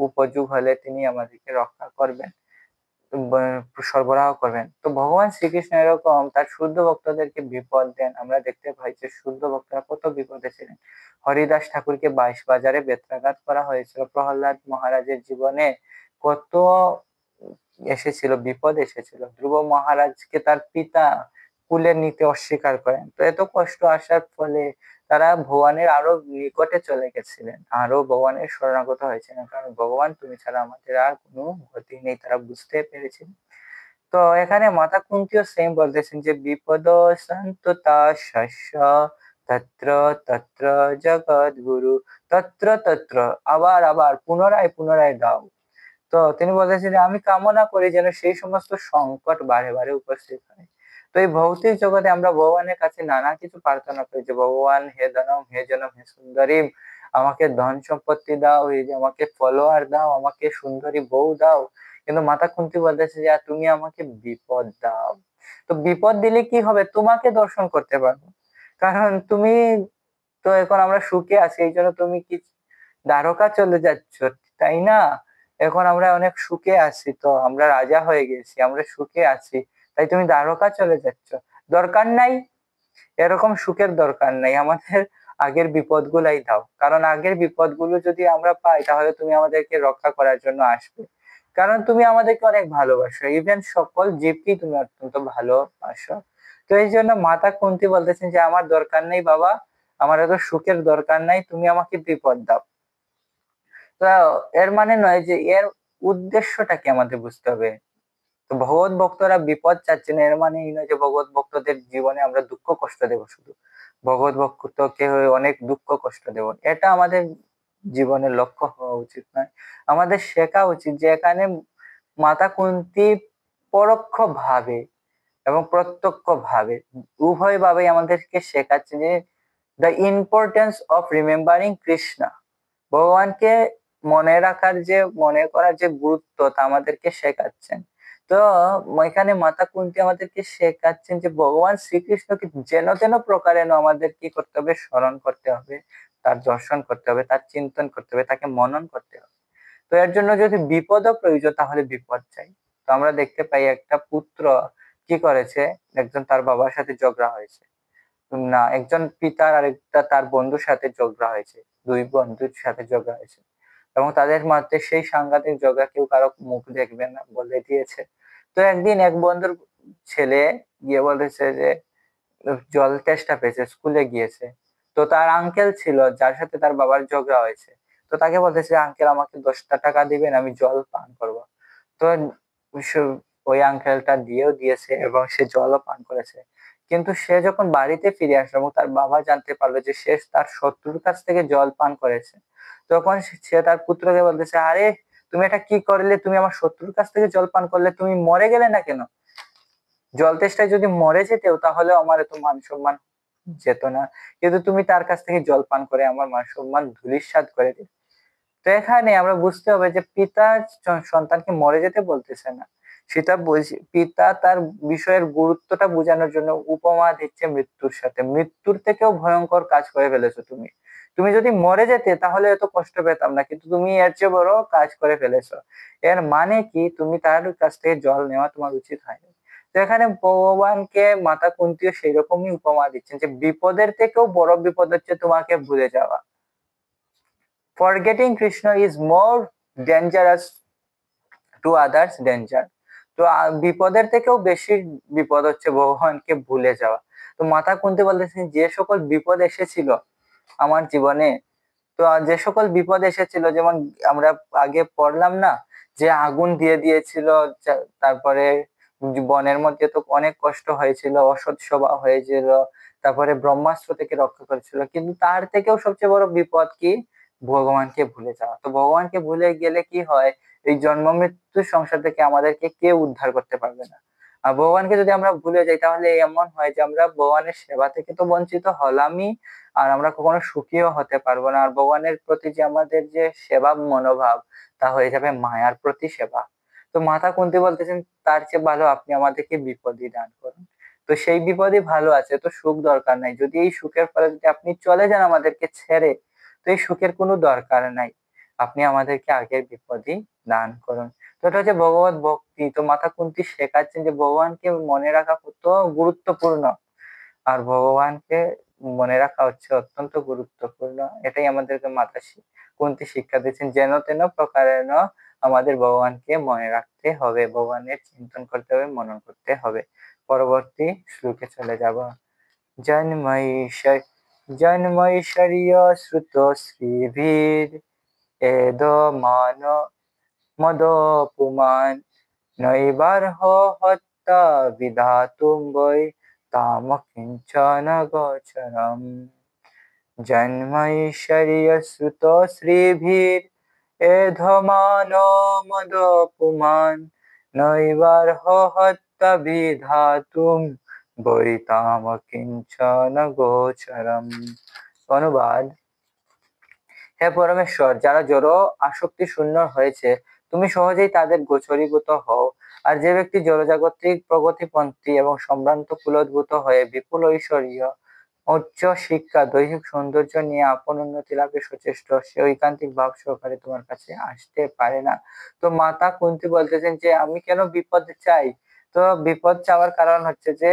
উপযোগ হলে তিনি আমাদেরকে রক্ষা করবেন। সরবরাহ করবেন। তো ভগবান শ্রীকৃষ্ণ এরকম তার শুদ্ধ ভক্তদেরকে বিপদ দেন। আমরা দেখতে পাই যে শুদ্ধ ভক্তরা কত বিপদে ছিলেন। হরিদাস ঠাকুরকে 22 বাজারে বেত্রাঘাত করা হয়েছিল। প্রহ্লাদ মহারাজের জীবনে কত এসেছিল, বিপদ এসেছিল। ধ্রুব মহারাজকে তার পিতা কুলে নিতে অস্বীকার করেন। তো এত কষ্ট আসার ফলে তারা ভগবানের আরো নিকটে চলে গেছিলেন, আরো ভগবানের শরণাগত হয়েছিলেন, কারণ ভগবান তুমি ছাড়া আমাদের আর কোনো গতি নেই, তারা বুঝতে পেরেছিলেন। তো এখানে মাতা কুন্তিও সেম বলতেছেন যে বিপদ সন্ততা শস্য তত্র তত্র জগৎ গুরু, তত্র তত্র, আবার আবার পুনরায় পুনরায় দাও। তো তিনি বলতেছেন যে আমি কামনা করি যেন সেই সমস্ত সংকট বারে বারে উপস্থিত হয়। তো এই ভৌতিক জগতে আমরা ভগবানের কাছে নানা কিছু প্রার্থনা করি যে ভগবান হে ধনম হে জনম হে সুন্দরী, আমাকে ধন সম্পত্তি দাও, এই যে আমাকে ফলোয়ার দাও, আমাকে সুন্দরী বউ দাও। কিন্তু মাতা কুন্তী বলতেছে যে তুমি আমাকে বিপদ দাও। তো বিপদ দিলে কি হবে, তোমাকে দর্শন করতে পারবো, কারণ তুমি তো এখন আমরা সুখে আছি, এই জন্য তুমি কি দ্বারকা চলে যাচ্ছ, তাই না? এখন আমরা অনেক সুখে আছি, তো আমরা রাজা হয়ে গেছি, আমরা সুখে আছি, তাই তুমি দ্বারকা চলে যাচ্ছ। দরকার নাই, এরকম সুখের দরকার নাই, আমাদের আগের বিপদগুলাই দাও, কারণ আগের বিপদগুলো যদি আমরা পাই তাহলে তুমি আমাদেরকে রক্ষা করার জন্য আসবে, কারণ তুমি আমাদেরকে অনেক ভালোবাসো, ইভেন সকল জীবকেই তুমি অত্যন্ত ভালোবাসো। তো এই জন্য মাতা কুন্তী বলতেছেন যে আমার দরকার নেই বাবা, আমার এত সুখের দরকার নাই, তুমি আমাকে বিপদ দাও। তো এর মানে নয় যে এর উদ্দেশ্যটা কি আমাদের বুঝতে হবে। তো ভগবত ভক্তরা বিপদ চাচ্ছেন, এর মানে এই নয় যে ভগবত ভক্তদের জীবনে আমরা দুঃখ কষ্ট দেব শুধু, ভগবত ভক্তকে হয়ে অনেক দুঃখ কষ্ট দেব, এটা আমাদের জীবনের লক্ষ্য হওয়া উচিত নয়। আমাদের শেখা উচিত যে এখানে মাতা কুন্তী পরোক্ষ ভাবে এবং প্রত্যক্ষ ভাবে উভয় ভাবে আমাদেরকে শেখাচ্ছে যে the importance of remembering Krishna, ভগবানকে মনে রাখার যে, মনে করার যে গুরুত্ব, তা আমাদেরকে শেখাচ্ছেন। তো এখানে মাতা কুন্তী আমাদেরকে শেখাচ্ছেন যে ভগবান শ্রীকৃষ্ণকে যেন তেন প্রকারে আমাদের কি করতে হবে, স্মরণ করতে হবে, তার দর্শন করতে হবে, তার চিন্তন করতে হবে, তাকে মনন করতে হবে। তো এর জন্য যদি বিপদও প্রয়োজন তাহলে বিপদ চাই। তো আমরা দেখতে পাই একটা পুত্র কি করেছে, একজন তার বাবার সাথে ঝগড়া হয়েছে, না একজন পিতার আরেকটা তার বন্ধুর সাথে ঝগড়া হয়েছে, দুই বন্ধুর সাথে ঝগড়া হয়েছে, এবং তাদের মধ্যে সেই সাংঘাতিক ঝগড়া কেউ কারো মুখ দেখবে না বলে দিয়েছে। তো একদিন এক বন্ধুর ছেলে গিয়ে বলেছে যে জল তেষ্টা পেয়েছে, স্কুলে গিয়েছে। তো তার আঙ্কেল ছিল যার সাথে তার বাবার ঝগড়া হয়েছে, তো তাকে বলতেছে আঙ্কেল আমাকে 10টা টাকা দিবেন, আমি জল পান করব। তো ওই আঙ্কেলটা দিয়েও দিয়েছে এবং সে জলও পান করেছে। কিন্তু সে যখন বাড়িতে ফিরে আসলো এবং তার বাবা জানতে পারলো যে সে তার শত্রুর কাছ থেকে জল পান করেছে, তখন সে তার পুত্রকে বলতেছে আরে তুমি এটা কি করলে, তুমি আমার শত্রুর কাছ থেকে জল পান করলে, তুমি মরে গেলে না কেন? জল তেষ্টায় যদি মরে যেতেও তাহলে আমার এত মান সম্মান যেত না, কিন্তু তুমি তার কাছ থেকে জল পান করে আমার মান সম্মান ধূলিসাৎ করে দিলে। তো এখানে আমরা বুঝতে হবে যে পিতা সন্তানকে মরে যেতে বলতেছে না, সেটা বলছি পিতা তার বিষয়ের গুরুত্বটা বোঝানোর জন্য উপমা দিচ্ছে মৃত্যুর সাথে, মৃত্যুর থেকেও ভয়ঙ্কর কাজ করে ফেলেছো তুমি, তুমি যদি মরে যেতে তাহলে এত কষ্ট পেতাম না, কিন্তু তুমি এর চেয়ে বড় কাজ করে ফেলেছো। এর মানে কি, তুমি তার কাছ থেকে জল নেওয়া তোমার উচিত হয়নি। তো এখানে ভগবানকে মাতা কুন্তীও সেই রকমই উপমা দিচ্ছেন যে বিপদের থেকেও বড় বিপদ হচ্ছে তোমাকে ভুলে যাওয়া। Forgetting Krishna is more dangerous to others danger. তো বিপদের থেকেও বেশি বিপদ হচ্ছে ভগবানকে ভুলে যাওয়া। তো মাতা কুন্তী বলতেছেন যে সকল বিপদ এসেছিল আমার জীবনে, তো যে সকল বিপদ এসেছিল, যেমন আমরা আগে পড়লাম না যে আগুন দিয়ে দিয়েছিল, তারপরে বনের মধ্যে তো অনেক কষ্ট হয়েছিল, অসৎ সভা হয়েছিল, তারপরে ব্রহ্মাস্ত্র থেকে রক্ষা করেছিল, কিন্তু তার থেকেও সবচেয়ে বড় বিপদ কি, ভগবানকে ভুলে যাওয়া। তো ভগবানকে ভুলে গেলে কি হয়, এই জন্ম মৃত্যুর সংসার থেকে আমাদেরকে কেউ উদ্ধার করতে পারবে না। আর ভগবানকে যদি আমরা ভুলে যাই তাহলে এমন হয় যে আমরা ভগবানের সেবা থেকে তো বঞ্চিত হলামই, আর আমরা কখনো সুখীও হতে পারবো না। আর ভগবানের প্রতি যে আমাদের যে সেবা মনোভাব, তা হয়ে যাবে মায়ার প্রতি সেবা। তো মাতা কুন্তী বলতেছেন তার চেয়ে ভালো আপনি আমাদেরকে বিপদই দান করুন। তো সেই বিপদই ভালো আছে, তো সুখ দরকার নাই, যদি এই সুখের ফলে যদি আপনি চলে যান আমাদেরকে ছেড়ে, তো এই সুখের কোনো দরকার নাই। আপনি আমাদেরকে আগের বিপদই দান করুন। তো এটা হচ্ছে ভগবত ভক্তি। তো মাতা কুন্তী শেখাচ্ছেন যে ভগবানকে মনে রাখা কত গুরুত্বপূর্ণ, আর ভগবানকে মনে রাখা হচ্ছে অত্যন্ত গুরুত্বপূর্ণ। এটাই আমাদেরকে কুন্তী শিক্ষা দিচ্ছেন, যেন তেন প্রকারেণ আমাদের ভগবানকে মনে রাখতে হবে, ভগবানের চিন্তন করতে হবে, মনন করতে হবে। পরবর্তী শ্লোকে চলে যাব। জন্মৈশ্বর্য শ্রুত শ্রীভির এদমান মদপুমান নৈবার্হ হত্যা বিধাতুম বৈ তাম কিঞ্চন গোচরম। জন্মৈশ্বর্যশ্রুত শ্রীভির এধমান মদপুমান নৈবার্হ হত্যা বিধাতুম বৈ তাম কিঞ্চন গোচরম। অনুবাদ: হে পরমেশ্বর, যারা জড় আসক্তি শূন্য হয়েছে তুমি সহজেই তাদের গোচরীভূত হও। আর যে ব্যক্তি জড়জাগতিক প্রগতিপন্থী এবং সম্ভ্রান্ত কুলোদ্ভূত হয়ে বিপুল ঐশ্বর্য, উচ্চ শিক্ষা, দৈহিক সৌন্দর্য নিয়ে আপন উন্নতি লাভে সচেষ্ট, সে ঐকান্তিক ভাব সহকারে তোমার কাছে আসতে পারে না। তো মাতা কুন্তী বলতেছেন যে আমি কেন বিপদ চাই? তো বিপদ চাওয়ার কারণ হচ্ছে যে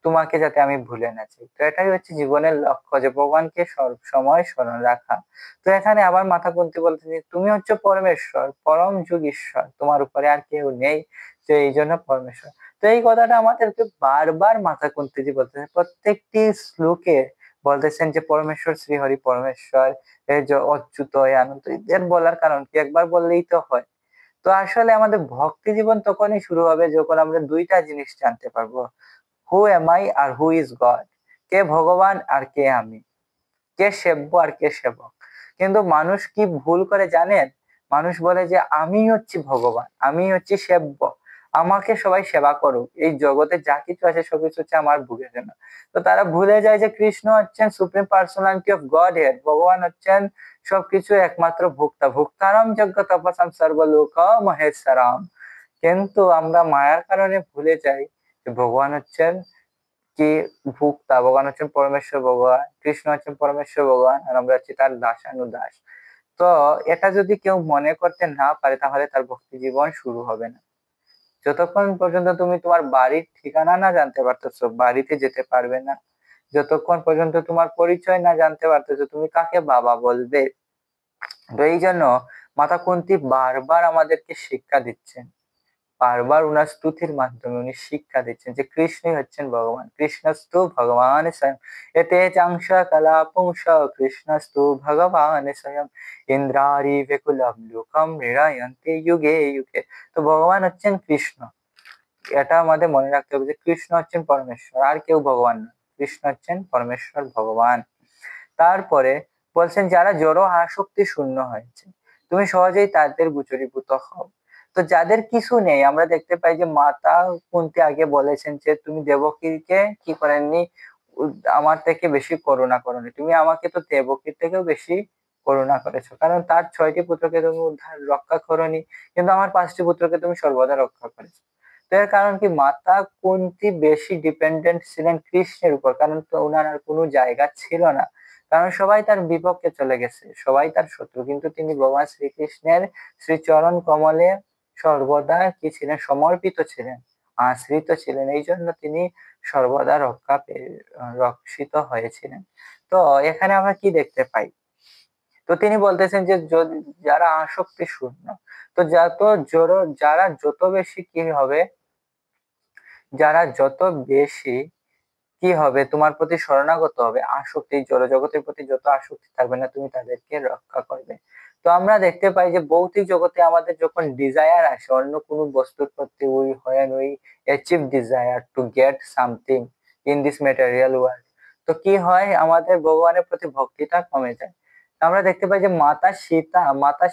তোমাকে যাতে আমি ভুলে না যাই। তো এটাই হচ্ছে জীবনের লক্ষ্য, যে ভগবানকে সব সময় স্মরণ রাখা। তো এখানে আবার মাতা কুন্তী বলতেছে তুমি হচ্ছে পরমেশ্বর, পরম যুগ ঈশ্বর, তোমার উপরে আর কেউ নেই, তো এই জন্য পরমেশ্বর। তো এই কথাটা আমাদেরকে বারবার মাতা কুন্তী বলতেছেন, প্রত্যেকটি শ্লোকে বলতেছেন যে পরমেশ্বর শ্রীহরি পরমেশ্বর, এই যে অচ্যুত এই আনন্ত, এর বলার কারণ কি? একবার বললেই তো হয়। তো আসলে আমাদের ভক্তি জীবন তখনই শুরু হবে যখন আমরা দুইটা জিনিস জানতে পারবো, হু এম আই আর হু ইজ গড। কে ভগবান আর কে আমি, কে সেব্য আর কে সেবক। কিন্তু মানুষ কি ভুল করে জানেন? মানুষ বলে যে আমি হচ্ছি ভগবান, আমি হচ্ছি সেব্য, আমাকে সবাই সেবা করুক, এই জগতে যা কিছু আছে সবকিছু হচ্ছে আমার ভোগের জন্য। তো তারা ভুলে যায় যে কৃষ্ণ হচ্ছেন supreme personality of god head, ভগবান হচ্ছেন সবকিছু একমাত্র ভোক্তা। ভোক্তারাম যজ্ঞ তপসাম সর্বলোক মহেশ্বরাম। কিন্তু আমরা মায়ার কারণে ভুলে যাই যে ভগবান হচ্ছেন কি ভোক্তা, ভগবান হচ্ছেন পরমেশ্বর ভগবান, কৃষ্ণ হচ্ছেন পরমেশ্বর ভগবান, আর আমরা হচ্ছি তার দাসানুদাস। তো এটা যদি কেউ মনে করতে না পারে তাহলে তার ভক্তি জীবন শুরু হবে না। যতক্ষণ পর্যন্ত তুমি তোমার বাড়ির ঠিকানা না জানতে পারতেছো, বাড়িতে যেতে পারবে না। যতক্ষণ পর্যন্ত তোমার পরিচয় না জানতে পারতেছো, তুমি কাকে বাবা বলবে? তো এই জন্য মাতা কুন্তী বারবার আমাদেরকে শিক্ষা দিচ্ছেন, বারবার উনার স্তুতির মাধ্যমে উনি শিক্ষা দিচ্ছেন যে কৃষ্ণই হচ্ছেন ভগবান। কৃষ্ণস্তু ভগবান স্বয়ং এতে চাংশ কলা পুংস, কৃষ্ণস্তু ভগবান স্বয়ং ইন্দ্রারি বেকুলম লোকম মৃণায়ন্তে যুগে যুগে। তো ভগবান হচ্ছেন কৃষ্ণ, এটা আমাদের মনে রাখতে হবে যে কৃষ্ণ হচ্ছেন পরমেশ্বর, আর কেউ ভগবান নয়, কৃষ্ণ হচ্ছেন পরমেশ্বর ভগবান। তারপরে বলছেন যারা জড় আসক্তি শূন্য হয়েছে তুমি সহজেই তাদের গোচরীভূত হও। তো যাদের কিছু নেই, আমরা দেখতে পাই যে মাতা কুন্তী আগে বলেছেন যে তুমি দেবকীকে কি করেননি, আমার থেকে বেশি করুণা করনি, তুমি আমাকে তো দেবকীর থেকেও বেশি করুণা করেছো, কারণ তার 6টি পুত্রকে তুমি উদ্ধার রক্ষা করনি, কিন্তু আমার 5টি পুত্রকে তুমি সর্বদা রক্ষা করেছো। তো এর কারণ কি? মাতা কুন্তী বেশি ডিপেন্ডেন্ট ছিলেন কৃষ্ণের উপর, কারণ তো ওনার আর কোনো জায়গা ছিল না, কারণ সবাই তার বিপক্ষে চলে গেছে, সবাই তার শত্রু, কিন্তু তিনি ভগবান শ্রীকৃষ্ণের শ্রীচরণ কমলে সর্বদা কি ছিলেন? সমর্পিত ছিলেন, আশ্রিত ছিলেন, এই জন্য তিনি সর্বদা রক্ষিত হয়েছিলেন। তো এখানে আমরা কি দেখতে পাই? তো তিনি বলতেছেন যে যদি যারা আসক্তি শূন্য, তো যারা যত বেশি কি হবে, যারা যত বেশি কি হবে তোমার প্রতি শরণাগত হবে, আসক্তি জড়জগতের প্রতি যত আসক্তি থাকবে না তুমি তাদেরকে রক্ষা করবে। তো আমরা দেখতে পাই যে ভৌতিক জগতে আমাদের যখন ডিজায়ার আসে অন্য কোনো বস্তুর প্রতি, we achieve desire to get something in this material world, তো কি হয়? আমাদের ভগবানের প্রতি ভক্তিটা কমে যায়। আমরা দেখতে পাই যে মাতা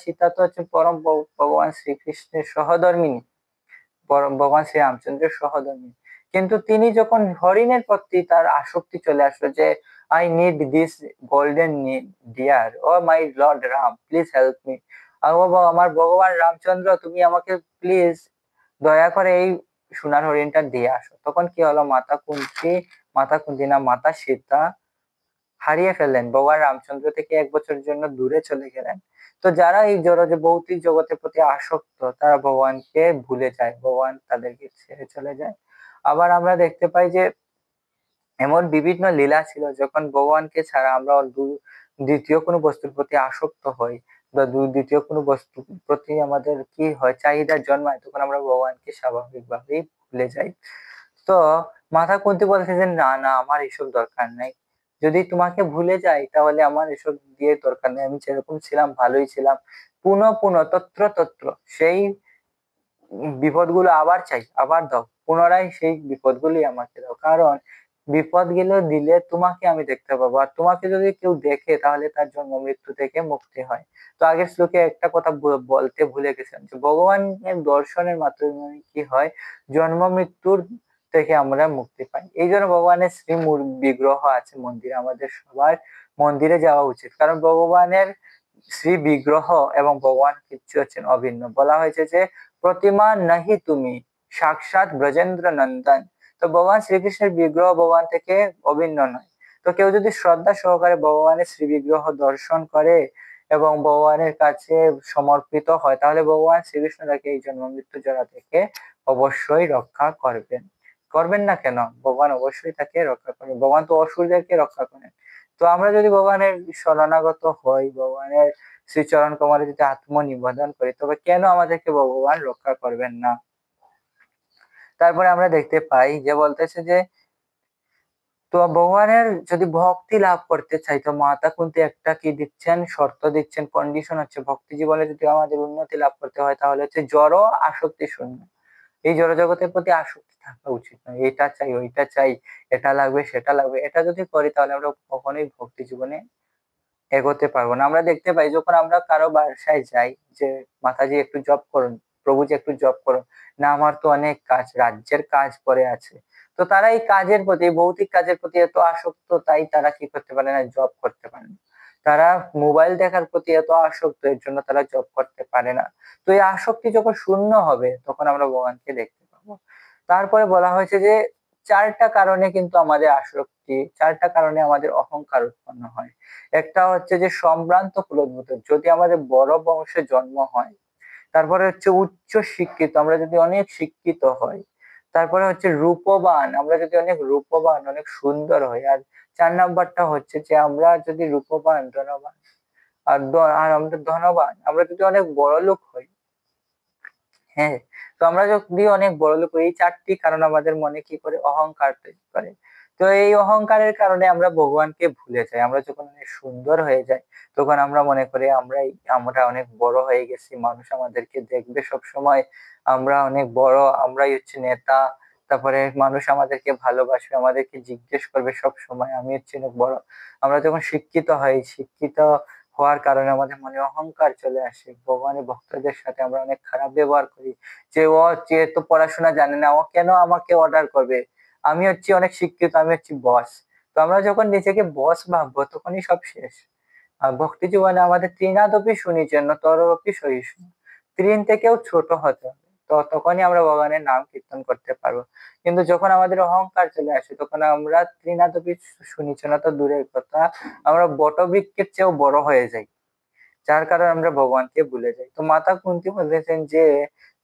সীতা তো হচ্ছে ভগবান শ্রীকৃষ্ণের সহধর্মিনী, ভগবান শ্রী রামচন্দ্রের সহধর্মী, কিন্তু তিনি যখন হরিণের প্রতি তার আসক্তি চলে আসলো যে I need this golden deer, oh my lord Ram please help me, আমার ভগবান রামচন্দ্র তুমি আমাকে প্লিজ দয়া করে এই সোনার হরিণটা দিয়ে আসো, তখন কি হলো? মাতা কুন্তী না মাতা সীতা হারিয়ে ফেললেন, ভগবান রামচন্দ্র থেকে 1 বছরের জন্য দূরে চলে গেলেন। তো যারা এই ভৌতিক জগতের প্রতি আসক্ত তারা ভগবানকে ভুলে যায়, ভগবান তাদেরকে ছেড়ে চলে যায়। আবার আমরা দেখতে পাই যে এমন বিভিন্ন লীলা ছিল যখন ভগবানকে ছাড়া আমরা দ্বিতীয় কোনো বস্তুর প্রতি আসক্ত হই বা দ্বিতীয় কোনো বস্তুর প্রতি আমাদের কি হয়, চাহিদা জন্মায়, তখন আমরা ভগবানকে স্বাভাবিকভাবেই ভুলে যাই। তো মাতা কুন্তি বলছে যে না না, আমার এসব দরকার নাই। যদি তোমাকে ভুলে যাই তাহলে আমার এসব দিয়ে দরকার নেই, আমি যেরকম ছিলাম ভালোই ছিলাম। পুনঃ পুনঃ তত্র তত্র সেই বিপদগুলো আবার চাই, আবার দাও, পুনরায় সেই বিপদগুলি আমাকে দাও। কারণ বিপদ গুলো দিলে তোমাকে আমি দেখতে পাবো, আর তোমাকে যদি কেউ দেখে তাহলে তার জন্ম মৃত্যু থেকে মুক্তি হয়। তো আগের শ্লোকে একটা কথা বলতে ভুলে গেছেন যে ভগবানের দর্শনের মাধ্যমে কি হয়, জন্ম মৃত্যুর থেকে আমরা মুক্তি পাই। এই জন্য ভগবানের বিগ্রহ আছে মন্দিরে, আমাদের সবার মন্দিরে যাওয়া উচিত। কারণ ভগবানের শ্রী বিগ্রহ এবং ভগবান কিচ্ছু হচ্ছেন অভিন্ন। বলা হয়েছে যে প্রতিমা নাহি তুমি, সাক্ষাৎ ব্রজেন্দ্র নন্দন। তো ভগবান শ্রীকৃষ্ণের বিগ্রহ ভগবান থেকে অভিন্ন নয়। তো কেউ যদি শ্রদ্ধা সহকারে ভগবানের শ্রী বিগ্রহ দর্শন করে এবং ভগবানের কাছে সমর্পিত হয়, তাহলে ভগবান শ্রীকৃষ্ণ তাকে এই জন্ম মৃত্যু জড়া থেকে অবশ্যই রক্ষা করবেন। করবেন না কেন? ভগবান অবশ্যই তাকে রক্ষা করবেন, ভগবান তো অসুরদেরকে রক্ষা করেন। তো আমরা যদি ভগবানের শরণাগত হই, ভগবানের শ্রীচরণ কমলে যদি আত্মনিবেদন করি, তবে কেন আমাদেরকে ভগবান রক্ষা করবেন না? তারপরে আমরা দেখতে পাই যে বলতেছে যে তো ভগবানের যদি ভক্তি লাভ করতে চাই, তো মাতা কুন্তি একটা কি দিচ্ছেন, শর্ত দিচ্ছেন, কন্ডিশন হচ্ছে ভক্তি জীবনে যদি আমাদের উন্নতি লাভ করতে হয় তাহলে হচ্ছে জড় আসক্তি শূন্য। এই জড় জগতের প্রতি আসক্তি থাকা উচিত নয়, এটা চাই ওইটা চাই, এটা লাগবে সেটা লাগবে। এটা যদি করি তাহলে আমরা কখনোই ভক্তি জীবনে এগোতে পারবো না। আমরা দেখতে পাই যখন আমরা কারো বাসায় যাই যে মাতাজি একটু জব করুন, প্রভুজি একটু জব করুন, না আমার তো অনেক কাজ, রাজ্যের কাজ পড়ে আছে। তো তারা এই কাজের প্রতি, ভৌতিক কাজের প্রতি এত আসক্ত, তাই তারা কি করতে পারে না, জব করতে পারে না। তারা মোবাইল দেখার প্রতি এত আসক্ত, এর জন্য তারা জব করতে পারে না। তো এই আসক্তি যখন শূন্য হবে তখন আমরা ভগবানকে দেখতে পাবো। তারপরে বলা হয়েছে যে 4টা কারণে কিন্তু আমাদের আসক্তি, 4টা কারণে আমাদের অহংকার উৎপন্ন হয়। একটা হচ্ছে যে সম্ভ্রান্ত কুলোদ্ভূত, যদি আমাদের বড় বংশে জন্ম হয়। তারপরে হচ্ছে উচ্চ শিক্ষিত, আমরা যদি অনেক শিক্ষিত হই। তারপরে হচ্ছে রূপবান, আমরা যদি অনেক রূপবান, অনেক সুন্দর হই। আর 4 নাম্বারটা হচ্ছে যে আমরা যদি রূপবান, ধনবান, আর আমরা ধনবান, আমরা যদি অনেক বড় লোক হই। হ্যাঁ, তো আমরা যদি অনেক বড়লোক হই, এই 4টি কারণ আমাদের মনে কি করে, অহংকার তৈরি করে। তো এই অহংকারের কারণে আমরা ভগবানকে ভুলে যাই। আমরা যখন অনেক সুন্দর হয়ে যাই তখন আমরা মনে করি আমরা অনেক বড় হয়ে গেছি, মানুষ আমাদেরকে দেখবে সব সময়, আমরা অনেক বড়, আমরাই হচ্ছে নেতা। তারপরে মানুষ আমাদেরকে ভালোবাসবে, আমাদেরকে জিজ্ঞেস করবে সব সময় আমি হচ্ছে অনেক বড়। আমরা যখন শিক্ষিত হই, শিক্ষিত হওয়ার কারণে আমাদের মনে অহংকার চলে আসে, ভগবানের ভক্তদের সাথে আমরা অনেক খারাপ ব্যবহার করি। যে তো পড়াশোনা জানে না, ও কেন আমাকে অর্ডার করবে, আমি হচ্ছি অনেক শিক্ষিত, আমি হচ্ছি বস। তো আমরা যখন নিজেকে বস ভাববো তখনই সব শেষ। আর ভক্তি জীবনে আমাদের তৃণাদপি শুনিছেন তরপি সহিষ্ণু, তৃণ থেকেও ছোট হতে হবে, তো তখনই আমরা ভগবানের নাম কীর্তন করতে পারবো। কিন্তু যখন আমাদের অহংকার চলে আসে তখন আমরা তৃণাদপি শুনিছেন তো দূরের কথা, আমরা বটবৃক্ষের চেয়েও বড় হয়ে যাই, যার কারণে আমরা ভগবানকে ভুলে যাই। তো মাতা কুন্তি বলেছেন যে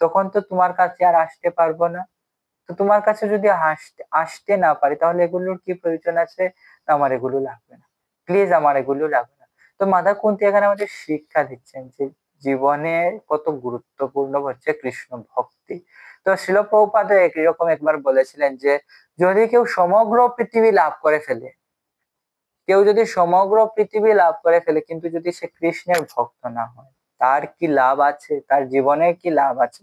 তখন তো তোমার কাছে আর আসতে পারবো না। তো তোমার কাছে যদি আসতে না পারি তাহলে এগুলোর কি প্রয়োজন আছে? আমার এগুলো লাগবে না, প্লিজ আমার এগুলো লাগবে না। তো মাতা কুন্তি এখানে আমাদের শিক্ষা দিচ্ছেন যে জীবনে কত গুরুত্বপূর্ণ হচ্ছে কৃষ্ণ ভক্তি। তো শিল প্রভুপাদ একই রকম একবার বলেছিলেন যে যদি কেউ সমগ্র পৃথিবী লাভ করে ফেলে, কেউ যদি সমগ্র পৃথিবী লাভ করে ফেলে কিন্তু যদি সে কৃষ্ণের ভক্ত না হয়, তার কি লাভ আছে, তার জীবনে কি লাভ আছে?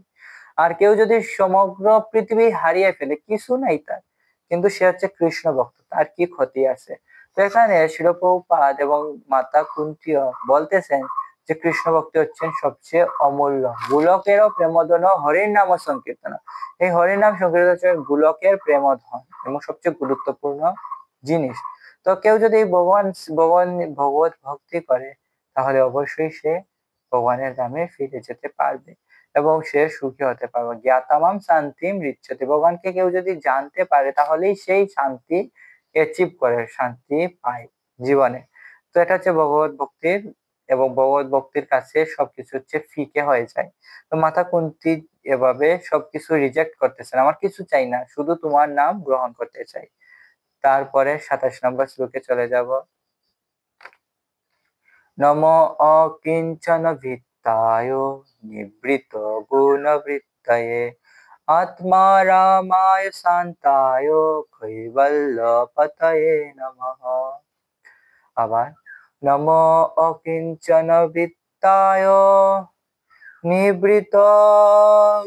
আর কেউ যদি সমগ্র পৃথিবী হারিয়ে ফেলে, কিছু নাই তার, কিন্তু সে হচ্ছে কৃষ্ণ ভক্ত, তার কি ক্ষতি আছে? তো এখানে শিল প্রভুপাদ এবং মাতা কুন্তিও বলতেছেন যে কৃষ্ণ ভক্তি হচ্ছেন সবচেয়ে অমূল্য, গোলকেরও প্রেমধন হরির নাম সংকীর্তন। এই হরির নাম সংকীর্তন হচ্ছে গোলকের প্রেমধন এবং সবচেয়ে গুরুত্বপূর্ণ জিনিস। তো কেউ যদি ভগবান ভগবান ভগবত ভক্তি করে তাহলে অবশ্যই সে ভগবানের ধামে ফিরে যেতে পারবে এবং সে সুখী হতে পারবে। জ্ঞাতামাম শান্তিম রিচ্ছতে, ভগবানকে কেউ যদি জানতে পারে তাহলেই সেই শান্তি অ্যাচিভ করে, শান্তি পায় জীবনে। তো এটা হচ্ছে ভগবত ভক্তির, এবং ভগবত ভক্তির কাছে সবকিছু হচ্ছে ফিকে হয়ে যায়। তো মাতা কুন্তী এভাবে সবকিছু রিজেক্ট করতেছেন, আমার কিছু চাই না, শুধু তোমার নাম গ্রহণ করতে চাই। তারপরে 27 নম্বর শ্লোকে চলে যাব। নম অকিঞ্চন ভিত্তায় নিবৃত গুণবৃত্তয়ে আত্মা রামায় শান্তায় কৈবল্যপতয়ে নমঃ। আবার নম অকিঞ্চন বৃত্তায় নিবৃত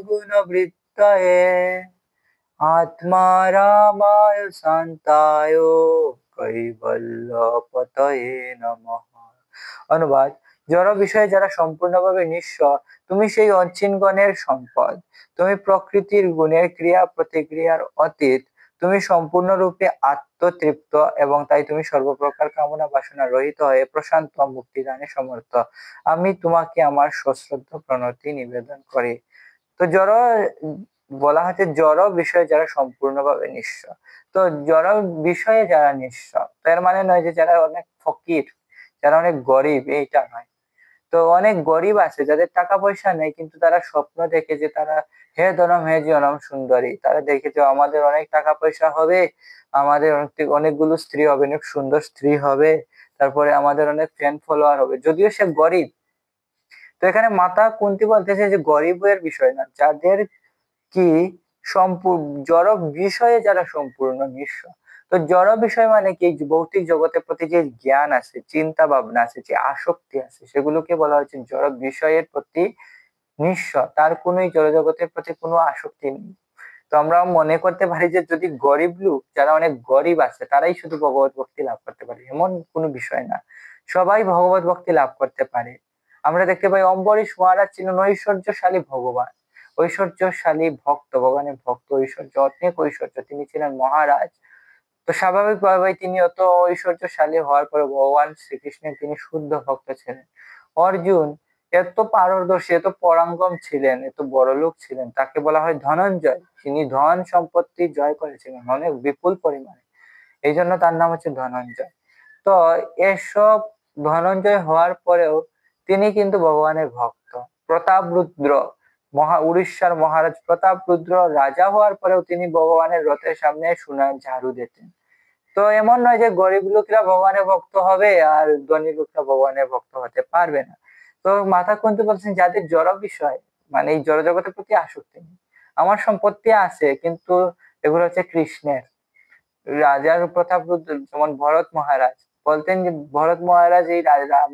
গুণবৃত্তয়ে আত্মা রামায় শান্তায় কৈবল্যপতয়ে নমঃ। অনুবাদ: জড় বিষয়ে যারা সম্পূর্ণভাবে নিঃস্ব, তুমি সেই অচিনগণের সম্পদ। তুমি প্রকৃতির গুণের ক্রিয়া প্রতিক্রিয়ার অতীত। তুমি সম্পূর্ণরূপে আত্মতৃপ্ত এবং তাই তুমি সর্বপ্রকার কামনা বাসনা রহিত হয়ে প্রশান্ত মুক্তিদানে সমর্থ। আমি তোমাকে আমার সশ্রদ্ধ প্রণতি নিবেদন করি। তো জড় বলা হচ্ছে জড় বিষয়ে যারা সম্পূর্ণভাবে নিঃস্ব। তো জড় বিষয়ে যারা নিঃস্ব, তার মানে নয় যে যারা অনেক ফকির, যারা অনেক গরিব, এইটা নয়। তো অনেক গরিব আছে যাদের টাকা পয়সা নেই, কিন্তু তারা স্বপ্ন দেখে যে তারা হে ধনম হে জনম সুন্দরী, তারা দেখে যে আমাদের অনেক টাকা পয়সা হবে, আমাদের অনেকগুলো স্ত্রী হবে, অনেক সুন্দর স্ত্রী হবে, তারপরে আমাদের অনেক ফ্যান ফলোয়ার হবে, যদিও সে গরিব। তো এখানে মাতা কুন্তী বলতেছে যে গরিবের বিষয় না, যাদের কি সম্পূর্ণ জড় বিষয়ে যারা সম্পূর্ণ নিঃস্ব। তো জড় বিষয় মানে কি, ভৌতিক জগতের প্রতি যে জ্ঞান আছে, চিন্তা ভাবনা আছে, যে আসক্তি আছে, সেগুলোকে বলা হচ্ছে জড় বিষয়ের প্রতি নিঃস্ব। তার কোনো জড় জগতের প্রতি কোনো আসক্তি নেই। তো আমরা মনে করতে পারি যে যদি গরিব লোক, যারা অনেক গরিব আছে, তারাই শুধু ভগবত ভক্তি লাভ করতে পারে, এমন কোনো বিষয় না। সবাই ভগবত ভক্তি লাভ করতে পারে। আমরা দেখতে পাই অম্বরীশ মহারাজ ছিলেন ঐশ্বর্যশালী ভগবান, ঐশ্বর্যশালী ভক্ত, ভগবানের ভক্ত, ঐশ্বর্য, অনেক ঐশ্বর্য, তিনি ছিলেন মহারাজ। তো স্বাভাবিকভাবে তিনি অত ঐশ্বর্যশালী হওয়ার পরে ভগবান শ্রীকৃষ্ণের তিনি শুদ্ধ ভক্ত ছিলেন। অর্জুন এত পারদর্শী, এত পরাঙ্গম ছিলেন, এত বড় লোক ছিলেন, তাকে বলা হয় ধনঞ্জয়। তিনি ধন সম্পত্তি জয় করেছিলেন অনেক বিপুল পরিমাণে, এই জন্য তার নাম হচ্ছে ধনঞ্জয়। তো এসব ধনঞ্জয় হওয়ার পরেও তিনি কিন্তু ভগবানের ভক্ত। প্রতাপরুদ্র, উড়িষ্যার মহারাজ প্রতাপরুদ্র রাজা হওয়ার পরেও তিনি ভগবানের রথের সামনে সোনার ঝাড়ু দিতেন। তো এমন নয় যে গরিব লোকরা ভগবানের ভক্ত হবে আর ধনী লোকরা ভগবানের ভক্ত হতে পারবে না। তো মাতা কুন্তী বলছেন যাদের জড় বিষয়, মানে এই জড় জগতের প্রতি আসক্তি নেই, আমার সম্পত্তি আছে কিন্তু এগুলো হচ্ছে কৃষ্ণের। রাজার প্রতাপরুদ্র, যেমন ভরত মহারাজ বলতেন যে ভরত মহারাজ এই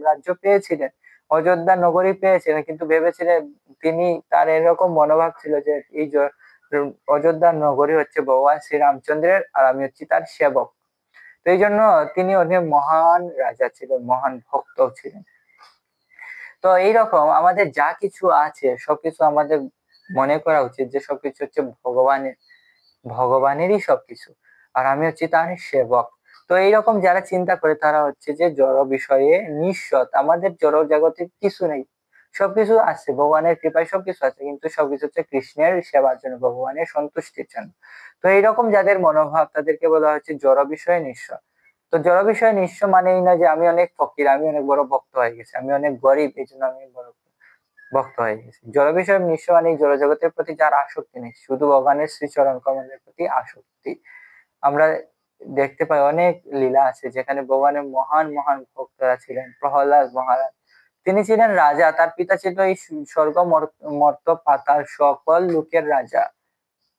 রাজ্য পেয়েছিলেন, অযোধ্যা নগরী পেয়েছিলেন, কিন্তু ভেবেছিলেন, তিনি তার এরকম মনোভাব ছিল যে এই অযোধ্যা নগরী হচ্ছে ভগবান শ্রীরামচন্দ্রের আর আমি হচ্ছি তার সেবক। তো এই জন্য তিনি অনেক মহান রাজা ছিলেন, মহান ভক্ত ছিলেন। তো এইরকম আমাদের যা কিছু আছে সবকিছু আমাদের মনে করা উচিত যে সবকিছু হচ্ছে ভগবানের, ভগবানেরই সবকিছু, আর আমি হচ্ছি তার সেবক। তো এইরকম যারা চিন্তা করে তারা হচ্ছে যে জড় বিষয়ে নিঃস্ব, আমাদের জড় জগতে কিছু নেই, সবকিছু আছে ভগবানের কৃপায়, সবকিছু আছে, কিন্তু সবকিছু হচ্ছে কৃষ্ণের সেবার জন্য, ভগবানের সন্তুষ্টির জন্য। তো এইরকম যাদের মনোভাব, তাদেরকে বলা হচ্ছে জড় বিষয়ে নিঃস্ব। তো জড় বিষয়ে নিঃস্ব মানেই না যে আমি অনেক ফকির, আমি অনেক বড় ভক্ত হয়ে গেছি, আমি অনেক গরিব এই জন্য আমি বড় ভক্ত হয়ে গেছি। জড় বিষয়ে নিঃস্ব মানে জড় জগতের প্রতি যার আসক্তি নেই, শুধু ভগবানের শ্রীচরণ কমলের প্রতি আসক্তি। আমরা দেখতে পাই অনেক লীলা আছে যেখানে ভগবানের মহান মহান ভক্তরা ছিলেন। প্রহ্লাদ মহারাজ, তিনি ছিলেন রাজা, তার পিতা ছিল এই স্বর্গ মর্ত পাতাল সকল লোকের রাজা।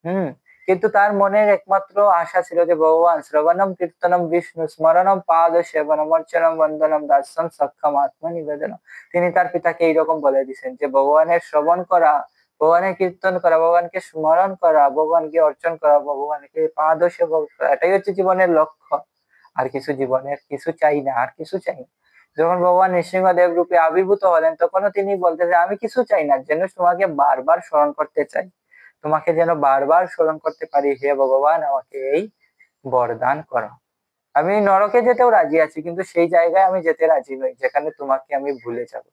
হুম। কিন্তু তার মনের একমাত্র আশা ছিল যে ভগবান শ্রবণম কীর্তনম বিষ্ণু স্মরণম পাদ সেবনম অর্চনম বন্দনম দাস্যম সক্ষম আত্মনিবেদনম। তিনি তার পিতাকে এইরকম বলে দিয়েছেন যে ভগবানের শ্রবণ করা, ভগবানের কীর্তন করা, ভগবানকে স্মরণ করা, ভগবানকে অর্চন করা, ভগবানকে পাদ সেবন করা, এটাই হচ্ছে জীবনের লক্ষ্য। আর কিছু জীবনের কিছু চাই না, আর কিছু চাই না। যখন ভগবান নৃসিংহদেব রূপে আবির্ভূত হলেন, তখনও তিনি বলতেছেন আমি কিছু চাই না, যেন তোমাকে বারবার স্মরণ করতে চাই, তোমাকে যেন বারবার স্মরণ করতে পারি, হে ভগবান আমাকে এই বরদান করো। আমি নরকে যেতেও রাজি আছি, কিন্তু সেই জায়গায় আমি যেতে রাজি নই যেখানে তোমাকে আমি ভুলে যাব।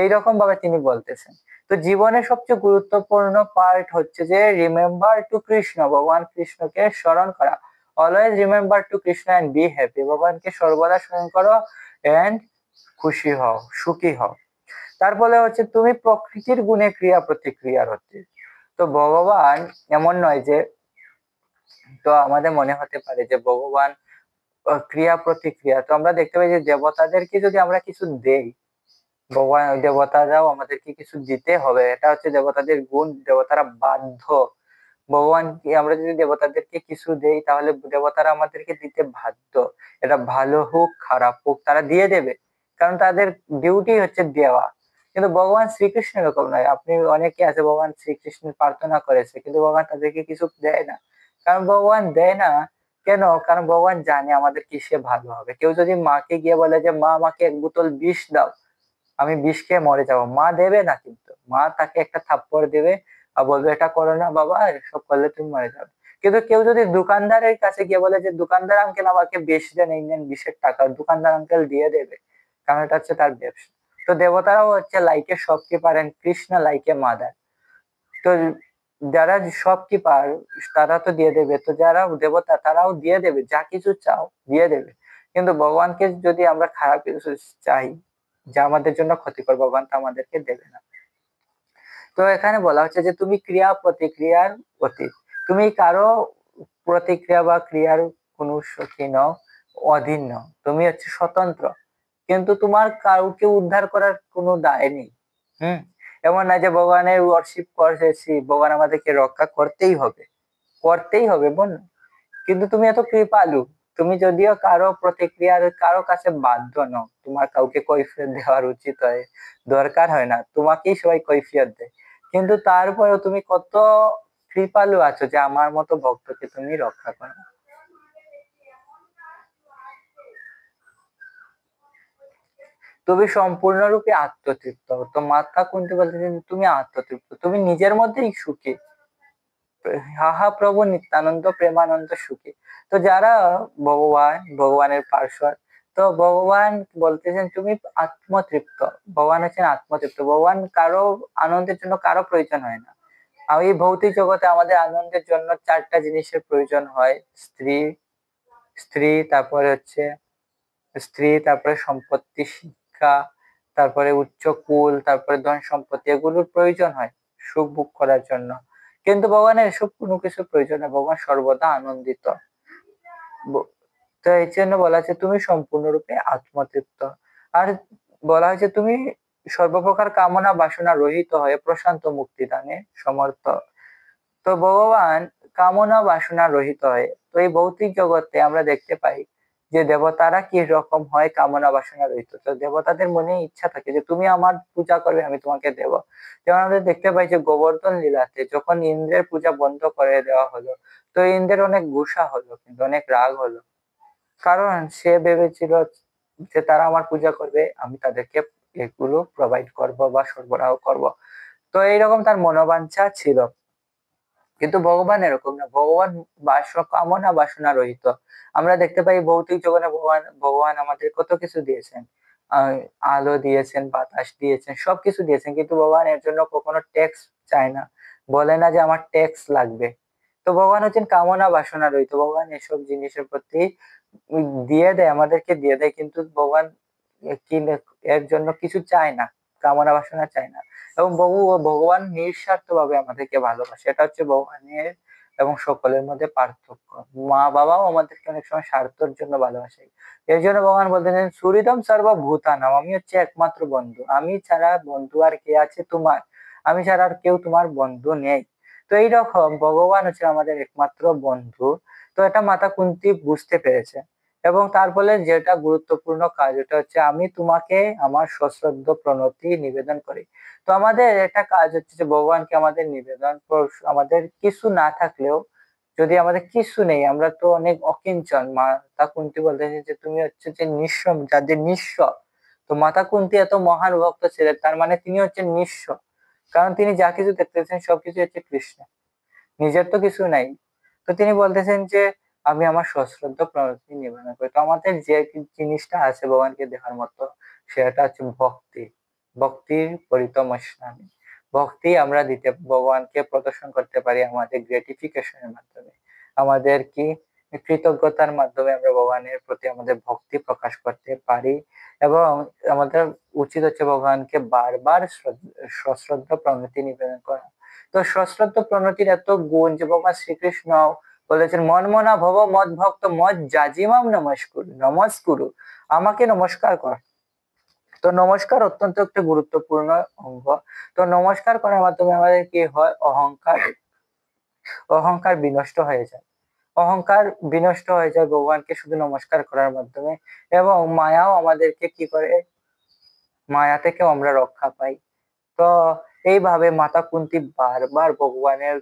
এইরকম ভাবে তিনি বলতেছেন। তো জীবনের সবচেয়ে গুরুত্বপূর্ণ পার্ট হচ্ছে যে রিমেম্বার টু কৃষ্ণ, ভগবান কৃষ্ণকে স্মরণ করা। Always remember to Krishna and be happy, ভগবানকে সর্বদা স্মরণ করো এন্ড খুশি হও, সুখী হও। তারপরে হচ্ছে তুমি প্রকৃতির গুণে ক্রিয়া প্রতিক্রিয়ার হচ্ছে। তো ভগবান এমন নয় যে, তো আমাদের মনে হতে পারে যে ভগবান ক্রিয়া প্রতিক্রিয়া, তো আমরা দেখতে পাই যে দেবতাদেরকে যদি আমরা কিছু দেই, ভগবান দেবতারাও আমাদেরকে কিছু দিতে হবে, এটা হচ্ছে দেবতাদের গুণ, দেবতারা বাধ্য। ভগবান কি, আমরা যদি দেবতাদেরকে কিছু দেই তাহলে দেবতারা আমাদেরকে দিতে বাধ্য। এটা ভালো হোক খারাপ হোক তারা দিয়ে দেবে, কারণ তাদের ডিউটি হচ্ছে দেওয়া। কিন্তু ভগবান শ্রীকৃষ্ণ এরকম নয়। আপনি অনেকে আছে ভগবান শ্রীকৃষ্ণের প্রার্থনা করেছে কিন্তু ভগবান তাদেরকে কিছু দেয় না। কারণ ভগবান দেয় না কেন? কারণ ভগবান জানে আমাদের কিসে ভালো হবে। কেউ যদি মাকে গিয়ে বলে যে মা আমাকে এক বোতল বিষ দাও, আমি বিষ খেয়ে মরে যাবো, মা দেবে না, কিন্তু মা তাকে একটা থাপ্পড় দেবে আর বলবে এটা করো না বাবা, এসব করলে তুমি মরে যাবে। কিন্তু কেউ যদি দোকানদারের কাছে গিয়ে বলে যে দোকানদার আঙ্কেল আমাকে বিষ দেন, এই নেন বিশের টাকা, দোকানদার আঙ্কেল দিয়ে দেবে, কারণ এটা হচ্ছে তার ব্যবসা। তো দেবতারাও হচ্ছে লাইকে শপকিপার, কৃষ্ণ লাইকে মাদার। তো যারা শপকিপার তারা তো দিয়ে দেবে, তো যারা দেবতা তারাও দিয়ে দেবে, যা কিছু চাও দিয়ে দেবে। কিন্তু ভগবানকে যদি আমরা খারাপ কিছু চাই যা আমাদের জন্য ক্ষতিকর, ভগবান তা আমাদেরকে দেবে না। তো এখানে বলা হচ্ছে যে তুমি ক্রিয়া প্রতিক্রিয়ার অতীত, তুমি কারো প্রতিক্রিয়া বা ক্রিয়ার কোনো সখী নও, অধীন নও, তুমি হচ্ছে স্বতন্ত্র। কিন্তু তোমার কাউকে উদ্ধার করার কোনো দায় নেই। হুম। এমন না যে ভগবানের ওয়ার্শিপ করেছি, ভগবান আমাদেরকে রক্ষা করতেই হবে, করতেই হবে বোন। কিন্তু তুমি এত কৃপালু, তুমি যদিও কারো প্রতিক্রিয়ার কারো কাছে বাধ্য নও, তোমার কাউকে কৈফিয়ত দেওয়ার উচিত হয়, দরকার হয় না, তোমাকেই সবাই কৈফিয়ত দেয়। কিন্তু তারপরেও তুমি কত কৃপালু আছো যে আমার মতো ভক্তকে তুমি রক্ষা করো। তুমি সম্পূর্ণরূপে আত্মতৃপ্ত। তো মাতা কুন্তি বলতেছেন তুমি আত্মতৃপ্ত, তুমি নিজের মধ্যেই সুখী। হা হা প্রভু নিত্যানন্দ প্রেমানন্দ সুখী। তো যারা ভগবানের পার্শ্বদ, তো ভগবান বলতেছেন তুমি আত্মতৃপ্ত। ভগবান হচ্ছেন আত্মতৃপ্ত, ভগবান কারো আনন্দের জন্য কারো প্রয়োজন হয় না। আর এই ভৌতিক জগতে আমাদের আনন্দের জন্য চারটা জিনিসের প্রয়োজন হয়: স্ত্রী, স্ত্রী তারপরে হচ্ছে স্ত্রী, তারপরে সম্পত্তি, শিক্ষা, তারপরে উচ্চ কুল, তারপরে ধন সম্পত্তি, এগুলোর প্রয়োজন হয় সুখ ভোগ করার জন্য। কিন্তু ভগবানের এসব কোনো কিছু প্রয়োজন নেই, ভগবান সর্বদা আনন্দিত। ব- তো এই জন্য বলা হচ্ছে তুমি সম্পূর্ণরূপে আত্মতৃপ্ত। আর বলা হয়েছে তুমি সর্বপ্রকার কামনা বাসনা রহিত হয়ে প্রশান্ত মুক্তিদানে সমর্থ। তো ভগবান কামনা বাসনা রহিত হয়। তো এই ভৌতিক জগতে আমরা দেখতে পাই যে দেবতারা কি রকম হয়, কামনা বাসনা রহিত। তো দেবতাদের মনে ইচ্ছা থাকে যে তুমি আমার পূজা করবে, আমি তোমাকে দেব। যেমন আমরা দেখতে পাই যে গোবর্ধন লীলাতে যখন ইন্দ্রের পূজা বন্ধ করে দেওয়া হলো, তো ইন্দ্রের অনেক গুসা হলো, কিন্তু অনেক রাগ হলো। কারণ সে ভেবেছিল যে তারা আমার পূজা করবে, আমি তাদেরকে এগুলো প্রোভাইড করব বা সরবরাহ করব। তো এইরকম তার মনোবাঞ্ছা ছিল। কিন্তু ভগবান এরকম না, ভগবান কামনা বাসনা রহিত। আমরা দেখতে পাই ভৌতিক জগতে ভগবান ভগবান আমাদের কত কিছু দিয়েছেন, আহ, আলো দিয়েছেন, বাতাস দিয়েছেন, সবকিছু দিয়েছেন, কিন্তু ভগবান এর জন্য কখনো ট্যাক্স চায় না, বলে না যে আমার ট্যাক্স লাগবে। তো ভগবান হচ্ছেন কামনা বাসনা রহিত, ভগবান এসব জিনিসের প্রতি দিয়ে দেয়, আমাদেরকে দিয়ে দেয়, কিন্তু ভগবান কি এর জন্য কিছু চায় না, কামনা বাসনা চায় না। এবং ভগবান নিঃস্বার্থ ভাবে আমাদেরকে ভালোবাসে, এটা হচ্ছে ভগবানের এবং সকলের মধ্যে পার্থক্য। মা বাবাও আমাদেরকে অনেক সময় স্বার্থের জন্য ভালোবাসে। এই জন্য ভগবান বলতেছেন সুহৃদম সর্বভূতানাম, আমি হচ্ছে একমাত্র বন্ধু, আমি ছাড়া বন্ধু আর কে আছে তোমার, আমি ছাড়া আর কেউ তোমার বন্ধু নেই। তো এইরকম ভগবান হচ্ছে আমাদের একমাত্র বন্ধু। তো এটা মাতা কুন্তী বুঝতে পেরেছে। এবং তার ফলে যেটা গুরুত্বপূর্ণ কাজ, এটা হচ্ছে আমি তোমাকে আমার সশ্রদ্ধ প্রণতি নিবেদন করি। তো আমাদের একটা কাজ হচ্ছে যে ভগবানকে আমাদের নিবেদন আমাদের কিছু না থাকলেও, যদি আমাদের কিছু নেই, আমরা তো অনেক অকিঞ্চন। মাতা কুন্তী বলতেছে যে তুমি হচ্ছে যে নিঃস্ব, যাদের নিঃস্ব। তো মাতা কুন্তী এত মহান ভক্ত ছিলেন, তার মানে তিনি হচ্ছেন নিঃস্ব, কারণ তিনি যা কিছু দেখতেছেন সবকিছু হচ্ছে কৃষ্ণ, নিজের তো কিছু নাই। তো তিনি বলতেছেন যে আমি আমার সশ্রদ্ধ প্রণতি নিবেদন করি। তো আমাদের যে জিনিসটা আছে ভগবানকে দেখার মতো, সেটা হচ্ছে ভক্তি। ভক্তির পরিতমস্নামি, ভক্তি আমরা দিতে ভগবানকে প্রদর্শন করতে পারি আমাদের গ্রেটিফিকেশনের মাধ্যমে, আমাদের কি কৃতজ্ঞতার মাধ্যমে আমরা ভগবানের প্রতি আমাদের ভক্তি প্রকাশ করতে পারি। এবং আমাদের উচিত হচ্ছে ভগবানকে বারবার সশ্রদ্ধ প্রণতি নিবেদন করা। তো সশ্রদ্ধ প্রণতির এত গুণ যে ভগবান শ্রীকৃষ্ণ বলেছেন, মনমনা ভব মদ ভক্ত মদ জাজিমাম নমস্কুরু, আমাকে নমস্কার কর। তো নমস্কার অত্যন্ত একটা গুরুত্বপূর্ণ অঙ্গ। তো নমস্কার করার মাধ্যমে আমাদের কি হয়, অহংকার বিনষ্ট হয়ে যায়। অহংকার বিনষ্ট হয়ে যায় ভগবানকে শুধু নমস্কার করার মাধ্যমে। এবং মায়াও আমাদেরকে কি করে, মায়া থেকেও আমরা রক্ষা পাই। তো এইভাবে মাতা কুন্তী বারবার ভগবানের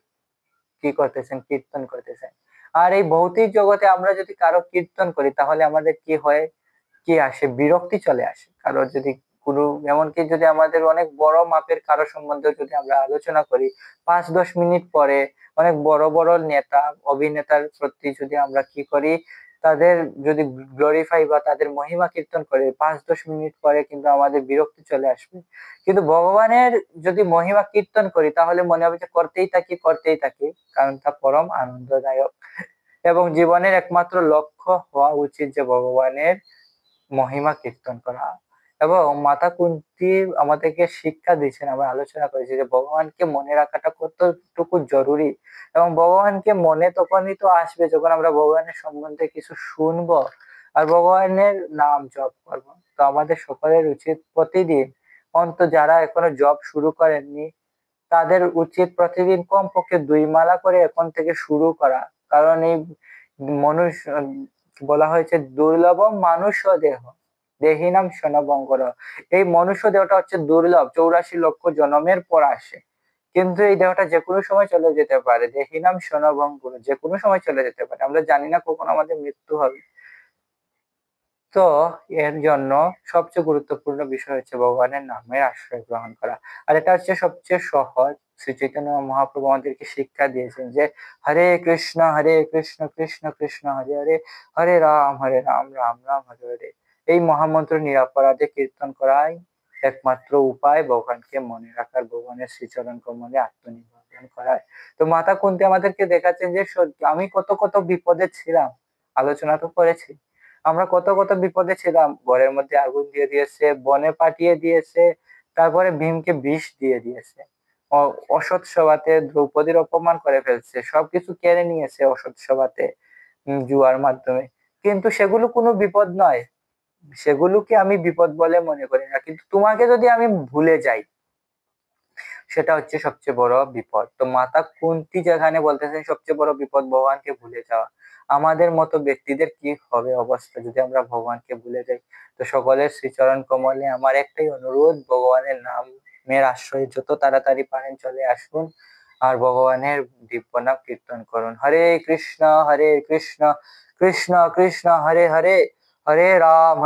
কি করতেছেন, কীর্তন করতেছেন। আর এই ভৌতিক জগতে আমরা যদি কারো কীর্তন করি তাহলে আমাদের কি হয়, কি আসে, বিরক্তি চলে আসে। কারো যদি কোনো, এমনকি যদি আমাদের অনেক বড় মাপের কারো সম্বন্ধে যদি আমরা আলোচনা করি, 5-10 মিনিট পরে অনেক বড় বড় নেতা অভিনেতার প্রতি যদি আমরা কি করি, তাদের যদি গ্লোরিফাই বা তাদের মহিমা কীর্তন করি, 5-10 মিনিট পরে কিন্তু আমাদের বিরক্তি চলে আসবে। কিন্তু ভগবানের যদি মহিমা কীর্তন করি তাহলে মনে হবে যে করতেই থাকি করতেই থাকি, কারণ তা পরম আনন্দদায়ক। এবং জীবনের একমাত্র লক্ষ্য হওয়া উচিত যে ভগবানের মহিমা কীর্তন করা। এবং মাতা কুন্তী আমাদেরকে শিক্ষা দিয়েছেন, আমরা আলোচনা করেছি যে ভগবানকে মনে রাখাটা কতটুকু জরুরি। এবং ভগবানকে মনে তখনই তো আসবে যখন আমরা ভগবানের সম্বন্ধে কিছু শুনবো আর ভগবানের নাম জপ করবো। তো আমাদের সকলের উচিত প্রতিদিন, যারা এখনো জপ শুরু করেননি তাদের উচিত প্রতিদিন কমপক্ষে 2 মালা করে এখন থেকে শুরু করা। কারণ এই মনুষ্য, বলা হয়েছে দুর্লভ মানুষ দেহ, দেহিনাম সনবঙ্গর। এই মনুষ্য দেহটা হচ্ছে দুর্লভ, 84 লক্ষ জন্মের পর আসে। কিন্তু এই দেহটা যে কোনো সময় চলে যেতে পারে, দেহিনাম সনবঙ্গর, যে কোনো সময় চলে যেতে পারে, আমরা জানি না কখন আমাদের মৃত্যু হবে। তো এর জন্য সবচেয়ে গুরুত্বপূর্ণ বিষয় হচ্ছে ভগবানের নামের আশ্রয় গ্রহণ করা। আর এটা হচ্ছে সবচেয়ে সহজ। শ্রী চৈতন্য মহাপ্রভু আমাদেরকে শিক্ষা দিয়েছেন যে হরে কৃষ্ণ কৃষ্ণ কৃষ্ণ হরে হরে, হরে রাম রাম রাম হরে হরে। এই মহামন্ত্র নিরাপরাধে কীর্তন করাই একমাত্র উপায় ভগবানকে মনে রাখার, ভগবানের শ্রীচরণ কমলে আত্মনিবেদন করার। তো মাতা কুন্তী আমাদেরকে দেখাচ্ছেন যে আমি কত কত বিপদে ছিলাম, আলোচনা তো করেছি। আমরা কত কত বিপদে ছিলাম, ঘরের মধ্যে আগুন দিয়ে দিয়েছে, বনে পাঠিয়ে দিয়েছে, তারপরে ভীমকে বিষ দিয়ে দিয়েছে, অসৎ সভাতে দ্রৌপদীর অপমান করে ফেলছে, সবকিছু কেড়ে নিয়েছে অসৎ সভাতে, জুয়ার মাধ্যমে। কিন্তু সেগুলো কোনো বিপদ নয়, সেগুলোকে আমি বিপদ বলে মনে করি না। কিন্তু তোমাকে যদি আমি ভুলে যাই, সেটা হচ্ছে সবচেয়ে বড় বিপদ। তো মাতা কুন্তী যেখানে বলতেছেন সবচেয়ে বড় বিপদ ভগবানকে ভুলে যাওয়া, আমাদের মতো ব্যক্তিদের কি হবে অবস্থা যদি আমরা ভগবানকে ভুলে যাই। তো সকলের শ্রীচরণ কমলে আমার একটাই অনুরোধ, ভগবানের নামের আশ্রয়ে যত তাড়াতাড়ি পারেন চলে আসুন আর ভগবানের দিব্য নাম কীর্তন করুন। হরে কৃষ্ণ কৃষ্ণ কৃষ্ণ হরে হরে, হরে রাম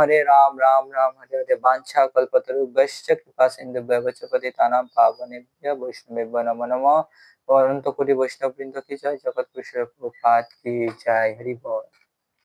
রাম রাম হরে হরে। বাঞ্ছা কল্পতরুভ্যশ্চ কৃপা সিন্ধুভ্যেব চ পতিতানাং পাবনেভ্যো বৈষ্ণবেভ্যো নমো নমঃ। অনন্ত কোটি বৈষ্ণব বৃন্দ কি জয়, জগৎ পুরুষ প্রভুপাদ কি জয়, হরি বল।